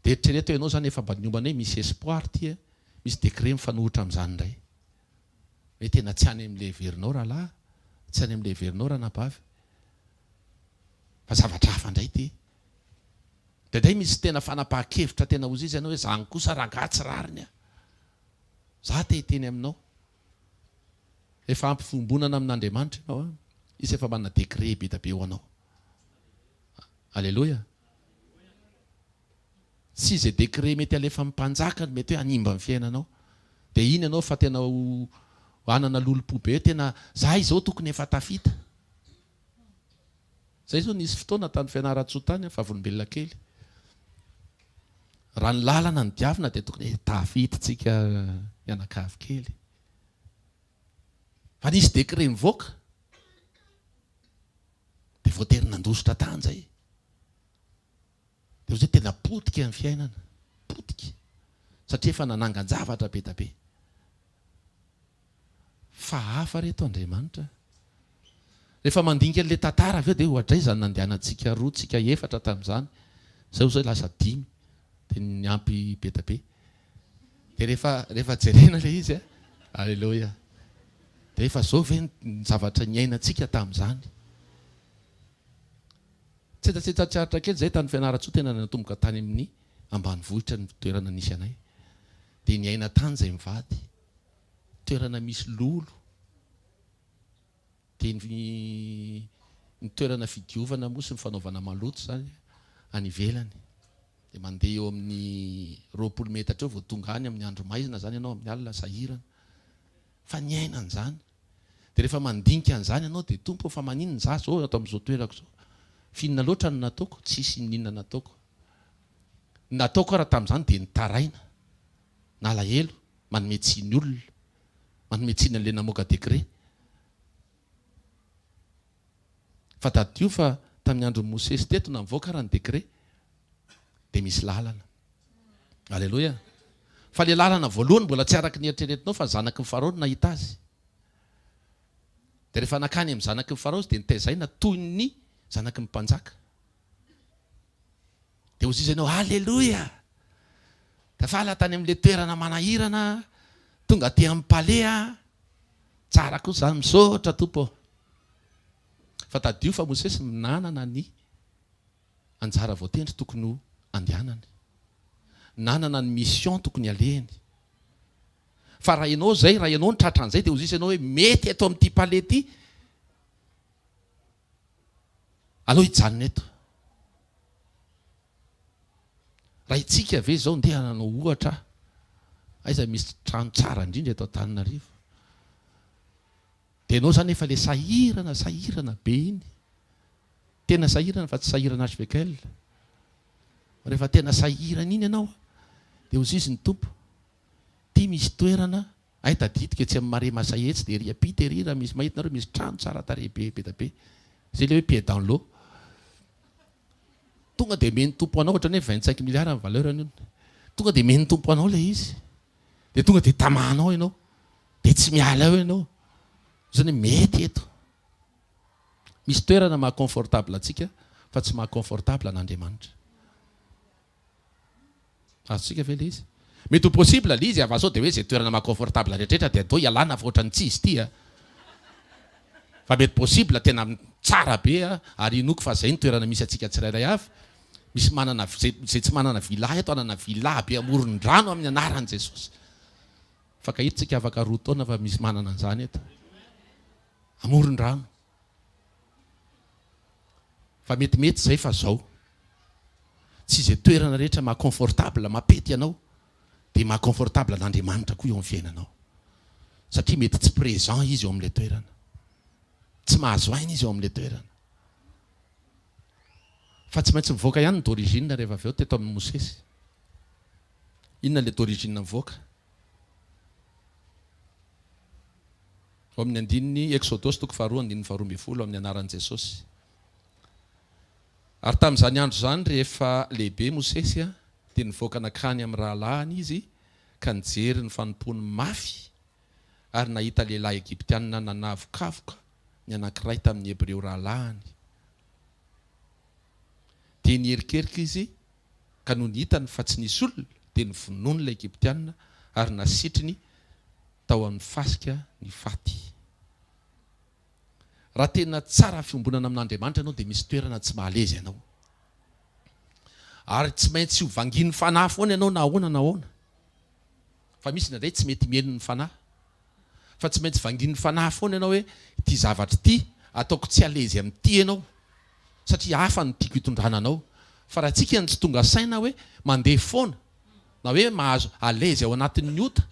Dia eritrereto ianao izany efa mba niombana hoe misy espoir ity, misy décret mifanohitra amin'izany indray. Hoe tena tsy any amin'ilay heverinao rahalahy, tsy any amin'ilay heverinao ranabavy. Fa zavatra hafa indray ity. Dia indray misy tena fanapahan-kevitra tena hozy izy ianao hoe zany kosa ragatsy rariny. Za te hiteny aminao. Efa ampifombonana amin'Andriamanitra ianao. Izy efa manana décret be da be ho anao. Alléluia. Tsy izay décret mety alefa amin'ny mpanjaka mety hoe hanimba amin'ny fiainanao. dia iny ianao fa tena anana lolo-po be tena za izao tokony efa tafita. Zay zao nisy fotoana tany fianaratsoa tany fa volombelona kely. Raha ny lalana ny diavina dia tokony tafititsika ianakavy kely. Fa nisy dekret mivoaka dia voatery nandositra tany zay. Dia zay tena potika ny fiainana. Potika. Satria efa nanangan-javatra be da be. Fa hafa reto Andriamanitra. Rehefa mandinika an'ilay tantara avy eo dia ohatray zany nandehanantsika 2 tsika 4 tamin'izany. Zay zay lasa 5 dia niampy be da be. Dia rehefa jerena ilay izy Alleluia. Dia efa zao ve ny zavatra niainantsika tamin'izany. Tsetsatsiaritra kely zay tany fianaratsoa tena natomboka tany amin'ny ambanivohitra ny toerana nisy anay. Dia niaina tany zay mivady. Toerana misy lolo. Dia ny toerana fidiovana moa sy ny fanaovana maloto zany any ivelany. Dia mandeha eo amin'ny 20 metatra eo vao tonga any amin'ny andro maizina zany ianao amin'ny alina sahirana. Fa niaina an'izany. Dia rehefa mandinika an'izany ianao dia tompo fa maninona za zao ato amin'izao toerako zao. Finina loatra no nataoko, tsisy ninona nataoko. Nataoko raha tamin'izany dia nitaraina. Nalahelo, manome tsiny olona, manome tsiny an'ilay namoaka dekret. Fa tadio fa tamin'ny andro Mosesy teto na mivoaka raha ny dekret dia misy lalana. Alleluia. Fa ilay lalana voalohany mbola tsy araka ny eritreretinao fa zanaky ny Farao no nahita azy. Dia rehefa nakany amin'ny zanaky ny Farao dia nitaizaina toy ny zanaky ny mpanjaka. Dia hozy izy ianao Alleluia. Tafala tany amin'ilay toerana manahirana, tonga aty amin'ny palais. Tsara kosa zany misaotra tompo. Fa tadio fa Mosesy nanana ny anjara voatendry tokony ho andehanany. Nanana ny mission tokony alehany. Fa raha ianao zay, raha ianao nitratra an'izay dia hozy izy ianao hoe mety eto amin'ity palais ity. Aleo hijanona eto. Raha itsika ve zao ndeha nanao ohatra aiza misy trano tsara indrindra eto Antananarivo. Dia ianao zany efa ilay sahirana be iny. Tena sahirana fa tsy sahirana hvkl. Rehefa tena sahirana iny ianao dia hozy izy ny tompo. Ty misy toerana ay tadidika tsy amin'ny mare masahetsy dia ry apita ery raha misy mahitinareo misy trano tsara tarehy be da be. Zay le hoe pied dans l'eau. Tonga dia meny tompo anao ohatrany hoe 25 milliards ny valeur an'io. Tonga dia meny tompo anao ilay izy. Dia tonga dia tamanao ianao. Dia tsy miala eo ianao. Zany mety eto. Misy toerana maha-confortable antsika fa tsy maha-confortable an'Andriamanitra. Azontsika ve ilay izy? Mety ho possible ilay izy avy sao dia hoe izay toerana maha-confortable rehetrarehetra dia atao ialana fa ohatrany tsy izy ity. Fa mety possible tena tsara be ary inoko fa izay ny toerana misy atsika tsirairay avy. Misy manana zay tsy manana villa eto anana villa be amoron-drano amin'ny anaran'i Jesosy. Fa ka hitsika afaka 2 taona fa misy manana an'izany eto. Amoron-drano. Fa metimety zay fa zao. Tsy izay toerana rehetra maha-confortable mapety ianao dia maha-confortable n'Andriamanitra koa eo amin'ny fiainanao. Satria mety tsy présent izy eo amin'ilay toerana. Tsy mahazo aina izy eo amin'ilay toerana. Fa tsy maintsy mivoaka ihany ny d'origine rehefa avy eo teto amin'ny Mosesy. Inona ilay d'origine mivoaka? Ao amin'ny andininy Exodus 2:2 amin'ny anaran'i Jesosy. Ary tamin'izany andro zany rehefa lehibe Mosesy dia nivoaka nakany amin'ny rahalahiny izy ka nijery ny fanompony mafy ary nahita lehilahy Egyptianina nanavonkavoka ny anankiray tamin'ny Hebreo rahalahiny. Dia nierikerika izy ka no nihitany fa tsy nisy olona dia nivonoany ilay Egyptianina ary nasitriny tao amin'ny fasika ny faty. Raha tena tsara fiombonana amin'Andriamanitra ianao dia misy toerana tsy mahalezy ianao. Ary tsy maintsy ho vangin'ny fanahy foana ianao na ahoana. Fa misy indray tsy mety meno ny fanahy. Fa tsy maintsy vangin'ny fanahy foana ianao hoe ity zavatra ity ataoko tsy halezy amin'ity ianao. Satria hafa no tiako hitondrana anao. Fa raha tsika ny tsy tonga saina hoe mandeha foana na hoe mahazo halezy ao anatin'ny ota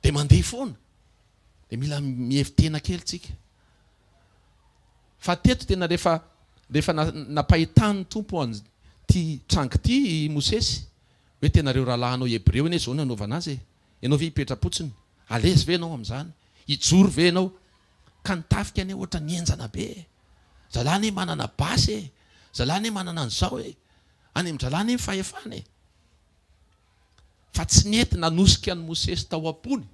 dia mandeha foana dia mila mihevitena kely tsika fa teto tena rehefa napahitany tompo ty trango ty Mosesy hoe tenareo rahalahinao Hebreo eny zao nanaovana azy ianao ve hipetrapotsiny alezy ve ianao amin'izany hijoro ve ianao ka nitafika ane ohatra nienjana be zalany manana basy zalany manana an'izao any amin'ndralany fahefany fa tsy nety nanosika any Mosesy tao am-pony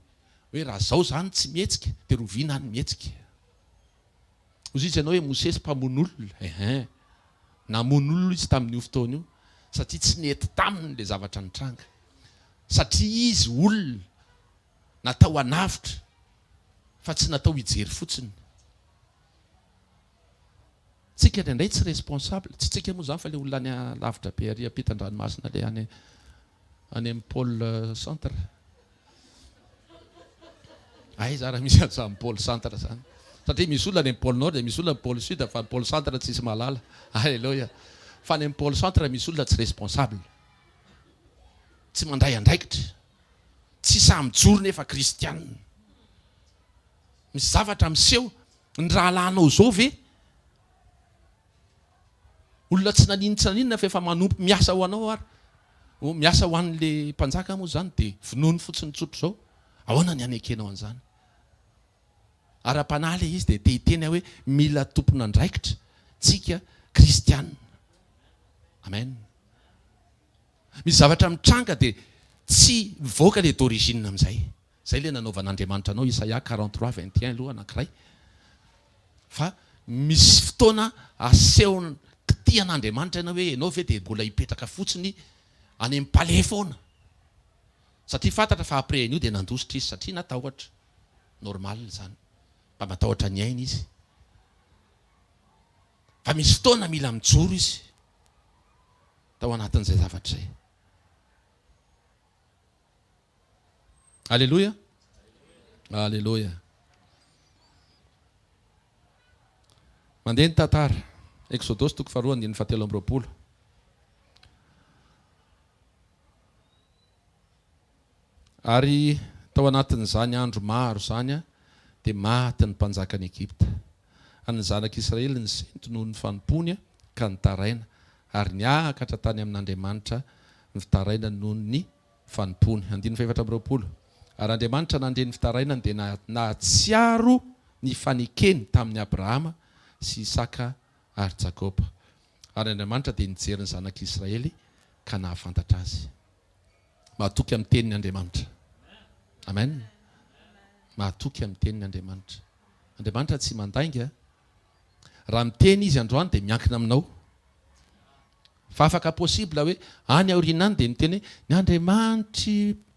hoe raha zao zany tsy mihetsika dia roviana any mihetsika ozy izy ianao hoe Mosesy mpamon'olona namon'olona izy tamin'io fotoana io satria tsy nety taminy le zavatra nitranga satria izy olona natao hanavitra fa tsy natao hijery fotsiny tsika indray tsy responsable tsy tsika moa zany fa le olona any lavitra be ary ampitan-dranomasina le any amin'ny pôle centre ay za raha misy an'izany pôle centre zany satria misy olona any amin'ny pôle nord dia misy olona amin'ny pôle sud fa ny pôle centre tsisy malala alleloia fa any amin'ny pôle centre misy olona tsy responsable tsy mandray andraikitra tsy samijoro nefa kristianina misy zavatra miseho ny rahalahinao zao ve olona tsy naninona fa efa manompo miasa ho anao ary miasa ho an'le mpanjaka moa zany dia vonoany fotsiny tsotro zao ahoana ny anekenao an'izany ara-panahy le izy dia tehiteny hoe mila tompona andraikitra tsika kristianina amen misy zavatra mitranga dia tsy mivoaka le d'origine amin'izay zay le nanaovan'Andriamanitra anao Isaia 43:21 aloha anankiray fa misy fotoana aseho kitian'Andriamanitra ianao hoe ianao ve dia mbola hipetraka fotsiny any amin'ny palais foana satria fantatra fa après an'io dia nandositra izy satria natahotra normal zany mba matahotra ny aina izy fa misy fotoana mila mijoro izy tao anatin'izay zavatra izay alleloia alleloia mandeha ny tantara Exodus 2:7 ary tao anatin'izany andro maro zany dia maty ny mpanjakany Egypta ary ny zanak'Israely ny sento noho ny fanompony ka nitaraina ary niakatra tany amin'Andriamanitra ny fitaraina noho ny fanompony 7 ary Andriamanitra nandre ny fitarainany dia nahatsiaro ny fanekeny tamin'ny Abrahama sy Isaka ary Jakoba ary Andriamanitra dia nijery ny zanak'Israely ka nahafantatra azy mahatoky amin'ny tenin'ny Andriamanitra amen mahatoky amin'ny tenin'ny Andriamanitra Andriamanitra tsy mandainga raha miteny izy androany dia miankina aminao fa afaka possible hoe any aorianany dia miteny ny Andriamanitry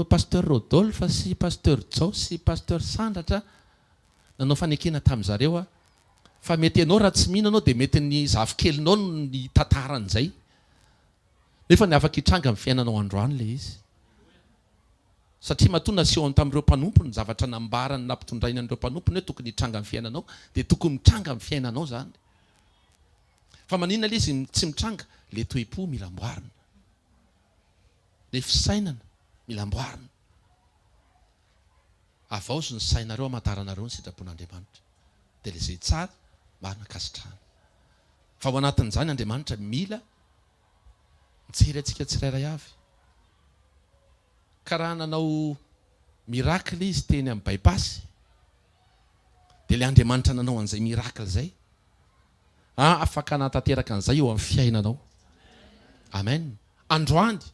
pasteur Rodolphe sy pasteur Jao sy pasteur Sandratra nanao fanekena tamin'izareo fa mety ianao raha tsy mihina anao dia mety ny hvkl-mission ny tantaran'izay nefa ny afaka hitranga amin'ny fiainanao androany le izy satria matoa nasehony tamin'ireo mpanompo ny zavatra nambarany nampitondraina an'ireo mpanompony hoe tokony hitranga amin'ny fiainanao dia tokony mitranga amin'ny fiainanao zany fa maninona le izy tsy mitranga le toe-po mila amboarina le fisainana mila amboarina avaozy ny sainareo amantaranareo ny sitrapon'Andriamanitra dia le zay tsara marina kasitrahana fa ao anatin'izany Andriamanitra mila mijery antsika tsirairay avy ka raha nanao miracle izy teny amin'ny baipasy dia le Andriamanitra nanao an'izay miracle zay afaka natanteraka an'izay eo amin'ny fiainanao amen androany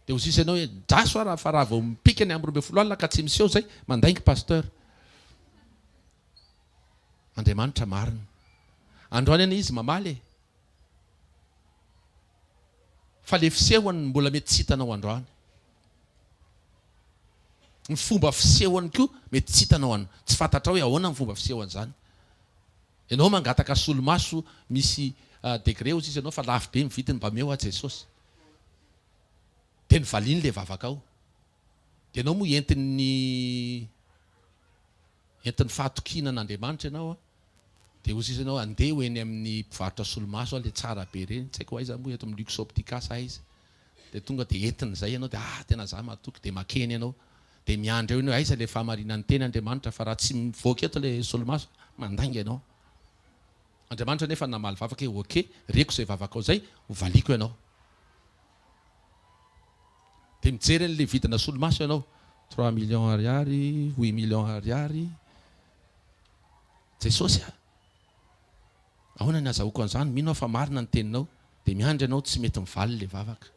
dia ozy izy ianao hoe draso raha fa raha vao mipikany amin'ny 12 alina ka tsy miseho zay mandaingy pasteur Andriamanitra marina androany any izy mamaly fa le fisehoany mbola mety tsy hitanao androany ny fomba fisehoany koa mety tsy hitanao tsy fantatra hoe ahoana ny fomba fisehoany zany ianao mangataka solomaso misy degré ozy izy ianao fa lafo be mividiny mba meo a Jesosy dia ny valiny le vavaka ao dia ianao moa entiny fahatokiana n'Andriamanitra ianao dia ozy izy ianao andeha ho eny amin'ny mpivarotra solomaso le tsara be reny tsy haiko aiza moa eto amin'ny luxe optica sa izy dia tonga dia entiny zay ianao dia tena za mahatoky dia makeny ianao dia miandry eo iny hoe aiza le fahamarinan'ny teny Andriamanitra fa raha tsy mivoaka eto le solomaso mandainga ianao. Andriamanitra nefa namaly vavaka hoe oke reko izay vavaka ao zay hovaliko ianao. Dia mijery an'le vidina solomaso ianao 3 millions ariary 8 millions ariary. Jesosy ahoana ny azahoako an'izany, mino aho fa marina ny teninao. Dia miandry ianao tsy mety mivaly le vavaka.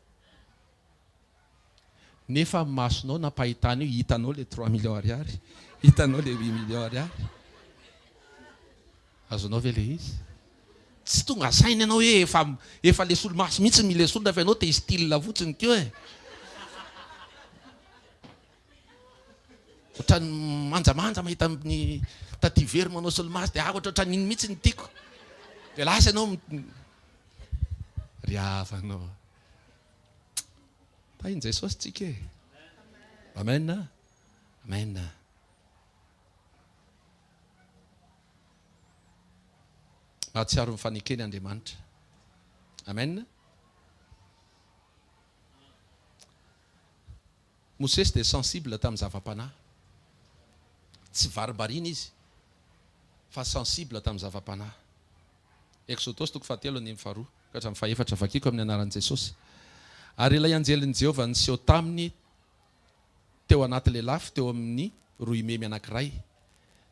Nefa masonao napahitany io hitanao le 3 millions ariary, hitanao le 8 millions ariary. Azonao ve le izy? Tsy tonga saina ianao hoe efa le solomaso mihitsy mile solona fa ianao te style fotsiny keo e. Ohatrany manjamanja mahita amin'ny taty very manao solomaso dia ohatrany iny mihitsy ny tiako. Dia lasa ianao ry havanao. Tainy Jesosy tsika e. Amen. Amen. Mahatsiaro ny fanekeny Andriamanitra. Amen. Mosesy dia sensible tamin'ny zava-panahy. Tsy varibarina izy fa sensible tamin'ny zava-panahy. Exodus 3:1-2 ka hatramin'ny 4 vakiko amin'ny anaran'i Jesosy. Ary ilay anjelin'i Jehovah niseho taminy teo anaty lafy teo amin'ny roimemy anankiray.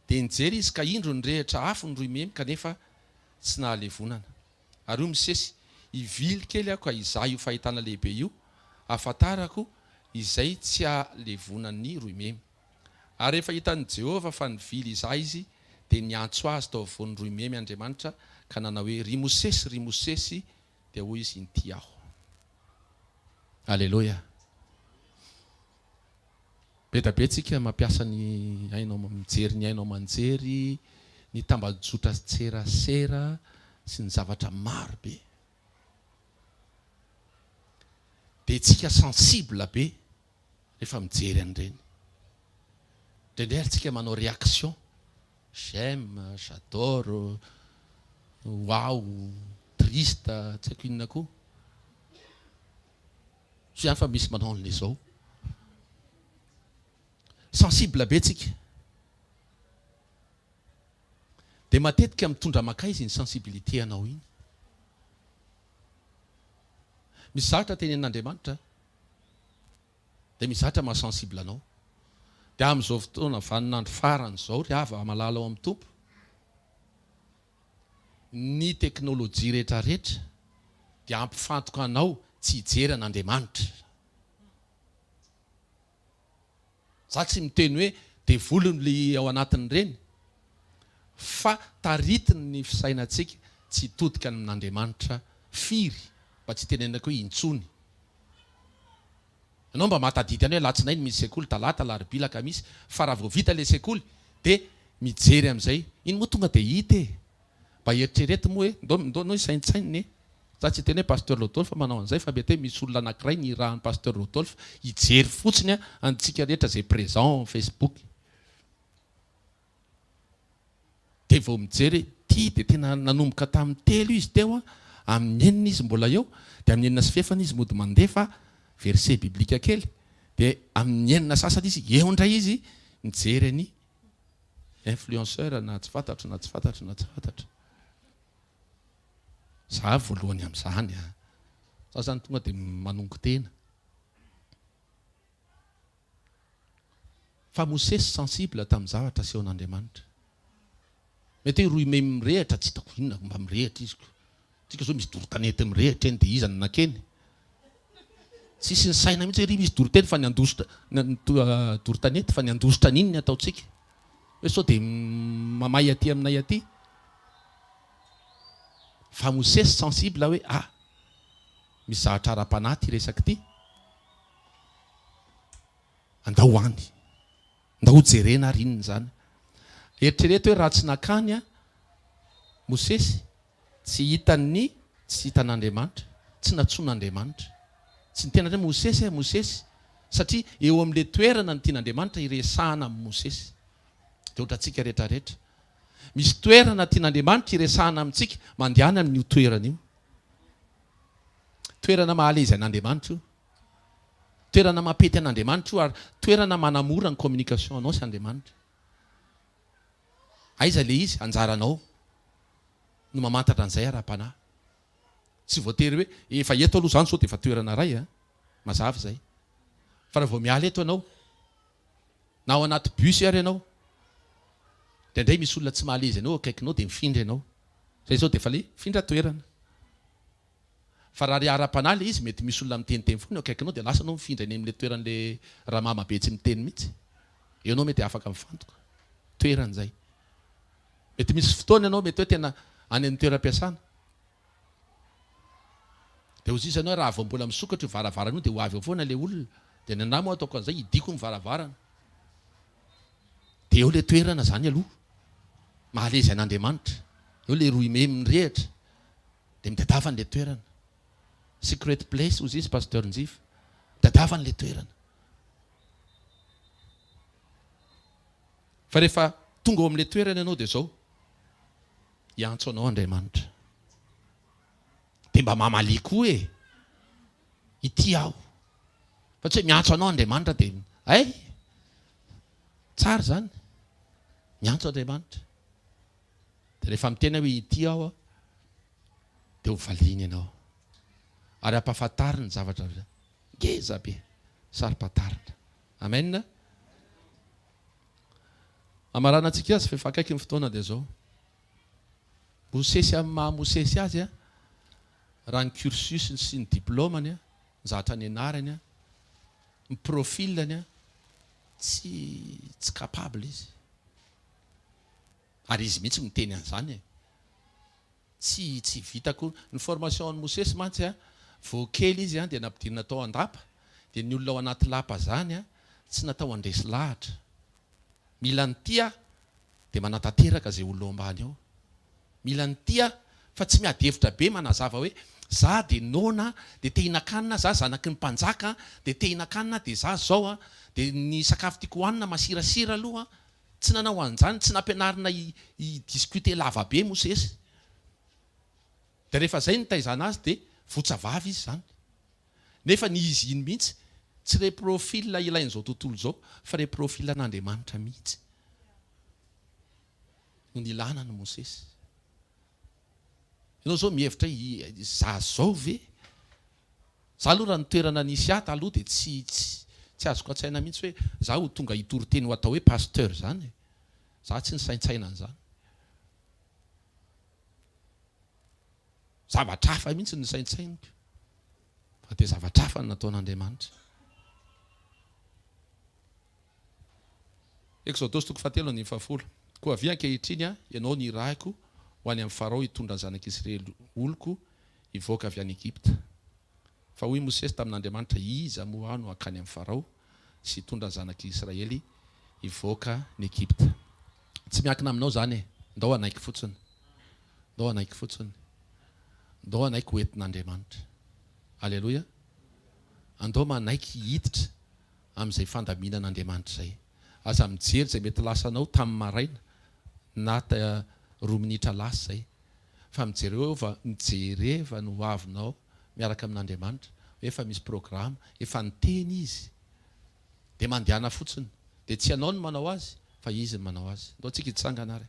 Dia nijery izy ka indro nyrehitra afo ny roimemy kanefa tsy nahalevonana. Ary io Mosesy ivily kely ako ka izay io fahitana lehibe io ahafantarako izay tsy halevonan'ny roimemy. Ary rehefa hitan'i Jehovah fa nivily izay izy dia niantso azy tao afovoan'ny roimemy Andriamanitra ka nanao hoe ry Mosesy dia hoy izy inty aho. Alleluia. Be da be tsika mampiasa ny hainao mijery ny hainao manjery, ny tambajotra tserasera sy ny zavatra maro be. Dia tsika sensible be rehefa mijery an'ireny. Ndraindray tsika manao réaction. J'aime, j'adore, wow, triste, tsy haiko inona koa. Sy ihany fa misy manao an'izao. Sensible be tsika. Dia matetika mitondra maka izy ny sensibilité anao iny. Misy zavatra tenenin'Andriamanitra dia misy zavatra mahasensible anao. Dia amin'izao fotoana vaninandro farany izao ry hava malala ao amin'ny tompo, ny teknôlôjia rehetrarehetra dia ampifantoka anao tsy hijery an'Andriamanitra. Za tsy miteny hoe devolony le ao anatin'ireny, fa taritiny ny fisainantsika tsy hitodika amin'Andriamanitra firy, mba tsy tenenako hoe intsony. Ianao mba mahatadity any hoe latsinainy misy sekoly, talata, larobia, alakamisy, fa raha vao vita le sekoly dia mijery amin'izay. Iny moa tonga dia hita e. Mba eritrereto moa hoe ndao isaintsainy e. Za tsy teny hoe pasteur Rodolphe manao an'izay fa mety hoe misy olona anankiray ny rahan'ny pasteur Rodolphe hijery fotsiny antsika rehetra izay présent Facebook. Dia vao mijery ty dia tena nanomboka tamin'ny telo izy teo amin'ny enina izy mbola eo, dia amin'ny enina sy fefana izy mody mandefa verset biblika kely, dia amin'ny enina sasany izy eo indray izy mijery ny influenceur na tsy fantatro. Za voalohany amin'izany za zany tonga dia manongo tena. Fa Mosesy sensible tamin'ny zavatra asehon'Andriamanitra. Mety hoe roimemy mirehitra, tsy hitako inona mba mirehitra izy. Tsika zao misy dorotanety mirehitra eny dia iza ny nakeny. Sisy ny saina mihitsy hoe ry misy doroteny fa dorotanety fa ny andositra n'iny ny ataontsika. Hoe sao dia mamay aty aminay aty. Fa Mosesy sensible hoe misy zavatra ara-panahy ty resaka ty. Andao any. Andao jerena ary inona zany. Eritrereto hoe raha tsy nakany Mosesy tsy hitan'Andriamanitra, tsy natsoan'Andriamanitra. Tsy nitena hoe Mosesy satria eo amin'le toerana ny tian'Andriamanitra iresahana amin'ny Mosesy. Dia ohatratsika rehetrarehetra. Misy toerana tian'Andriamanitra iresahana amintsika mandehana amin'io toerana io. Toerana mahalezy an'Andriamanitra io. toerana mampety an'Andriamanitra io ary toerana manamora ny communication anao sy Andriamanitra. Aiza le izy anjaranao no mamantatra an'izay ara-panahy. Tsy voatery hoe efa eto aloha zany sao dia efa toerana ray mazava zay. Fa raha vao miala eto ianao na ao anaty bus ary ianao dia indray misy olona tsy mahalezy ianao akaikinao dia mifindra ianao. Zay zao dia efa le findra toerana. Fa raha ara-panahy le izy mety misy olona miteniteny foana akaikinao dia lasa anao mifindra eny amin'ilay toeran'ilay ramama be tsy miteny mihitsy. Eo anao mety afaka mifantoka. Toeran'izay. Mety misy fotoana ianao mety hoe tena any amin'ny toeram-piasana. Dia hozy izy ianao raha vao mbola misokatra io varavarana io dia ho avy eo foana ilay olona. Dia ny anahy moa ataoko an'izay hidiko ny varavarana. Dia eo ilay toerana zany aloha. Mahalezy an'Andriamanitra. Eo ilay roy me mirehatra. Dia midadava an'ilay toerana. Secret place hozy izy pasteur Njif. Dadava an'ilay toerana. Fa rehefa tonga ao amin'ilay toerana ianao dia zao. Iantso anao Andriamanitra. Dia mba mamalia koa e. Ity aho. Fa tsy hoe miantso anao Andriamanitra dia tsara zany. Miantso Andriamanitra. Dia rehefa mitena hoe ity aho dia ho valiany ianao. Ary ampahafantarina ny zavatra ngeza be. Sary-patarina. Amen. Amarana antsika azy fa efa akaiky ny fotoana dia zao. Mosesy amin'ny mahamosesy azy raha ny cursus sy ny diplômany zatra ny anarany ny profilany tsy capable izy. Ary izy mihitsy miteny an'izany tsy vitako ny formation ny Mosesy mantsy vao kely izy dia nampidirina tao an-dapa dia ny olona ao anaty lapa zany tsy natao andresy lahatra. Mila ny tia dia manatanteraka izay olona ao ambany ao. Mila ny tia fa tsy miadevitra be manazava hoe za dia nona dia te hinan-kanina za zanaky ny mpanjaka dia te hinan-kanina dia za zao dia ny sakafo tiako hohanina masirasira aloha tsy nanao an'izany tsy nampianarina hidiscuter lava be Mosesy. Dia rehefa zay ny taizana azy dia votsavavy izy zany. Nefa ny izy iny mihitsy tsy re profil ilain'izao tontolo izao fa re profil an'Andriamanitra mihitsy. No nilana ny Mosesy. Ianao zao mihevitra za zao ve? Za aloha raha ny toerana nisy ata aloha dia tsy azoko an-tsaina mihitsy hoe za ho tonga hitory-teny ho atao hoe pasteur zany. Za tsy nisaintsaina an'izany. Zavatra hafa mihitsy ny saintsainiko. Fa dia zavatra hafa ny nataon'Andriamanitra. Exodosy 3:7. Koa avy ankehitriny ianao ny rahako ho any amin'ny Farao hitondra ny zanak'Israely oloko hivoaka avy any Egypta. Fa hoy Mosesy tamin'Andriamanitra iza moa no hakany amin'ny Farao sy hitondra ny zanak'Israely hivoaka ny Egypta. Tsy miankina aminao zany ndao anaiky fotsiny. Ndao anaiky fotsiny. Ndao anaiky ho entin'Andriamanitra. Alleluia. Andao manaiky hiditra amin'izay fandaminan'Andriamanitra izay. Aza mijery izay mety lasanao tamin'ny maraina na 2 minitra lasa izay. Fa mijereva no avinao miaraka amin'Andriamanitra. Efa misy programma, efa niteny izy. Dia mandehana fotsiny. Dia tsy ianao no manao azy, fa izy no manao azy. Ndao tsika hitsangana ary.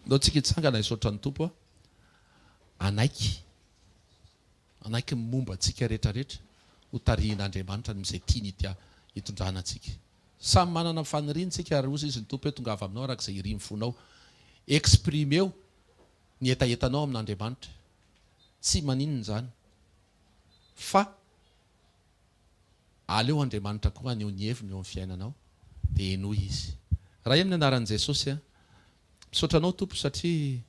Ndao tsika hitsangana hisaotra ny Tompo anaiky momba antsika rehetrarehetra ho tarihin'Andriamanitra amin'izay tiany hitondrana antsika. Samy manana faniriantsika ary hozy izy ny Tompo hoe tonga avy aminao arak'izay iriny fonao. Exprimeo ny etaetanao amin'Andriamanitra. Tsy maninona izany. Fa aleo Andriamanitra koa aneo ny heviny eo amin'ny fiainanao dia enoy izy. Raha amin'ny anaran'i Jesosy misaotra anao Tompo satria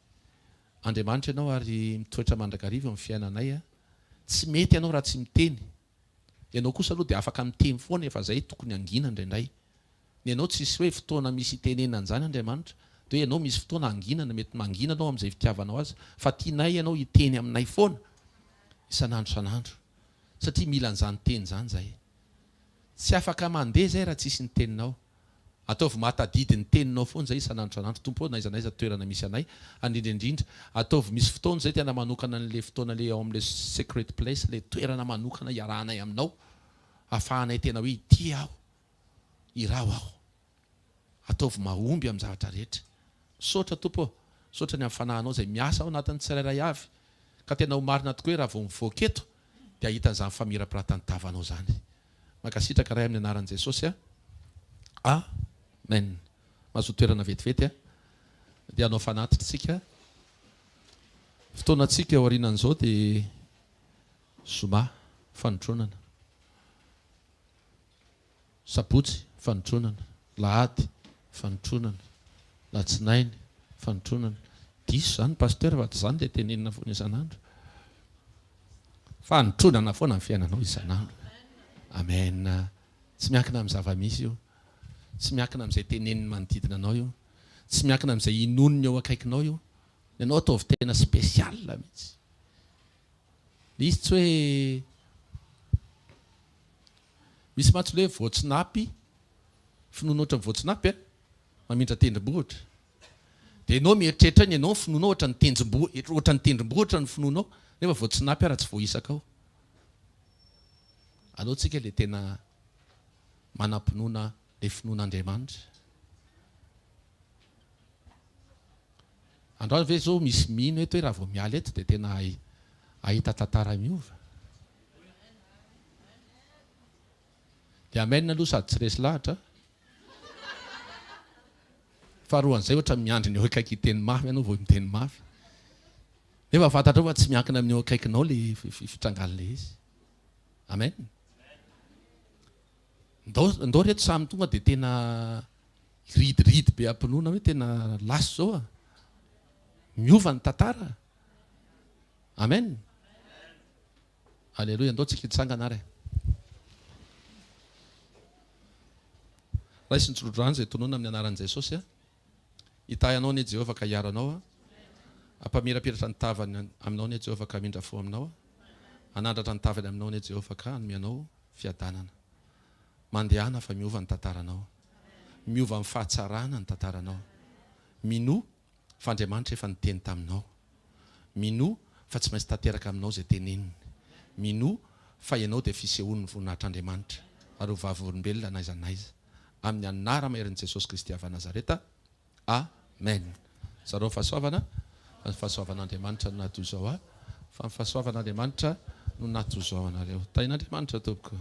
Andriamanitra ianao ary mitoetra mandrakariva amin'ny fiainanay. Tsy mety ianao raha tsy miteny. Ianao kosa aloha dia afaka miteny foana efa zay tokony angina indraindray. Ny ianao tsisy hoe fotoana misy itenenana izany Andriamanitra. Dia ianao misy fotoana anginana mety mangina anao amin'izay fitiavanao azy. Fa tianay ianao hiteny aminay foana isan'andro isan'andro. Satria mila an'izany teny izany zay. Tsy afaka mandeha zay raha tsisy ny teninao. ataovy matadidy ny teninao foana zay isan'andro tompo na izanaiza toerana misy anay indrindra ataovy misy fotoana zay tena manokana n'le fotoana le ao am'le secret place le toerana manokana iarahanay aminao ahafahanay tena hoe ity aho irao aho ataovy mahomby amin'ny zavatra rehetra sotra tompo sotra ny amin'ny fanahinao zay miasa ao anatin'ny tsirairay avy ka tena ho marina tokoa hoe raha vao mivoaketo dia hitan'izany famirapiratany-tavanao zany makasitraka ray amin'ny anaran'i Jesosy amen. Mahazo toerana vetivety dia anao fanatitsika fotoanantsika ao aorianan'izao dia zoma fanotronana, sabotsy fanotronana, lahady fanotronana, latsinainy fanotronana. Diso zany pasteur fa zany dia tenenina foana isan'andro. Fanotronana foana amin'ny fiainanao isan'andro. Amen. Tsy miankina amin'ny zava-misy io. Tsy miankina amin'izay teneniny manodidina anao io. Tsy miankina amin'izay inoniny eo akaikinao io. Ianao ataovy tena spesial mihitsy. Izy tsy hoe misy mantsy hoe voatsinapy, finoana ohatran'ny voatsinapy mamindra tendrombohitra. Dia ianao mieritreritra ny ianao finoanao ohatran'ny tendrombohitra ny finoanao, nefa voatsinapy ara tsy voaisaka ao. Aleo tsika ilay tena manam-pinoana ilay finoan'Andriamanitra. Androany ve zao misy mino eto hoe raha vao miala eto dia tena ahita tantara miova. Dia amen aloha sady tsy resy lahatra. Faharoan'izay ohatra miandry ny eo akaiky hiteny mafy ianao vao miteny mafy. Nefa fantatrao fa tsy miankina amin'ny eo akaikinao ilay fitrangalin'ilay izy. Amen. Ndao reto samy tonga dia tena ridiridy be ampinoana hoe tena laso zao miova ny tantara. Amen. Alleluia. Andao tsika hitsangana ary. Raha isy nitsorondroany izay tonoana amin'ny anaran'i Jesosy hitahy anao ny Jehovah ka hiaro anao ampamirapiratra ny tavany aminao ny Jehovah ka hamindra fo aminao anandratra ny tavany aminao ny Jehovah ka hanome anao fiadanana. Mandehana fa miova ny tantaranao, miova ny fahatsarana ny tantaranao, mino fa Andriamanitra efa niteny taminao, mino fa tsy maintsy tanteraka aminao izay teneniny, mino fa ianao dia fisehoan'ny voninahitr'Andriamanitra ary ho vavolombelona na aiza na aiza. Amin'ny anara maherin'i Jesosy Kristy avy Nazaretha. Amen. Zareo fahasoavana, ny fahasoavan'Andriamanitra no natoy izao fa ny fahasoavan'Andriamanitra no natoy izao anareo. Tain'Andriamanitra tompoko.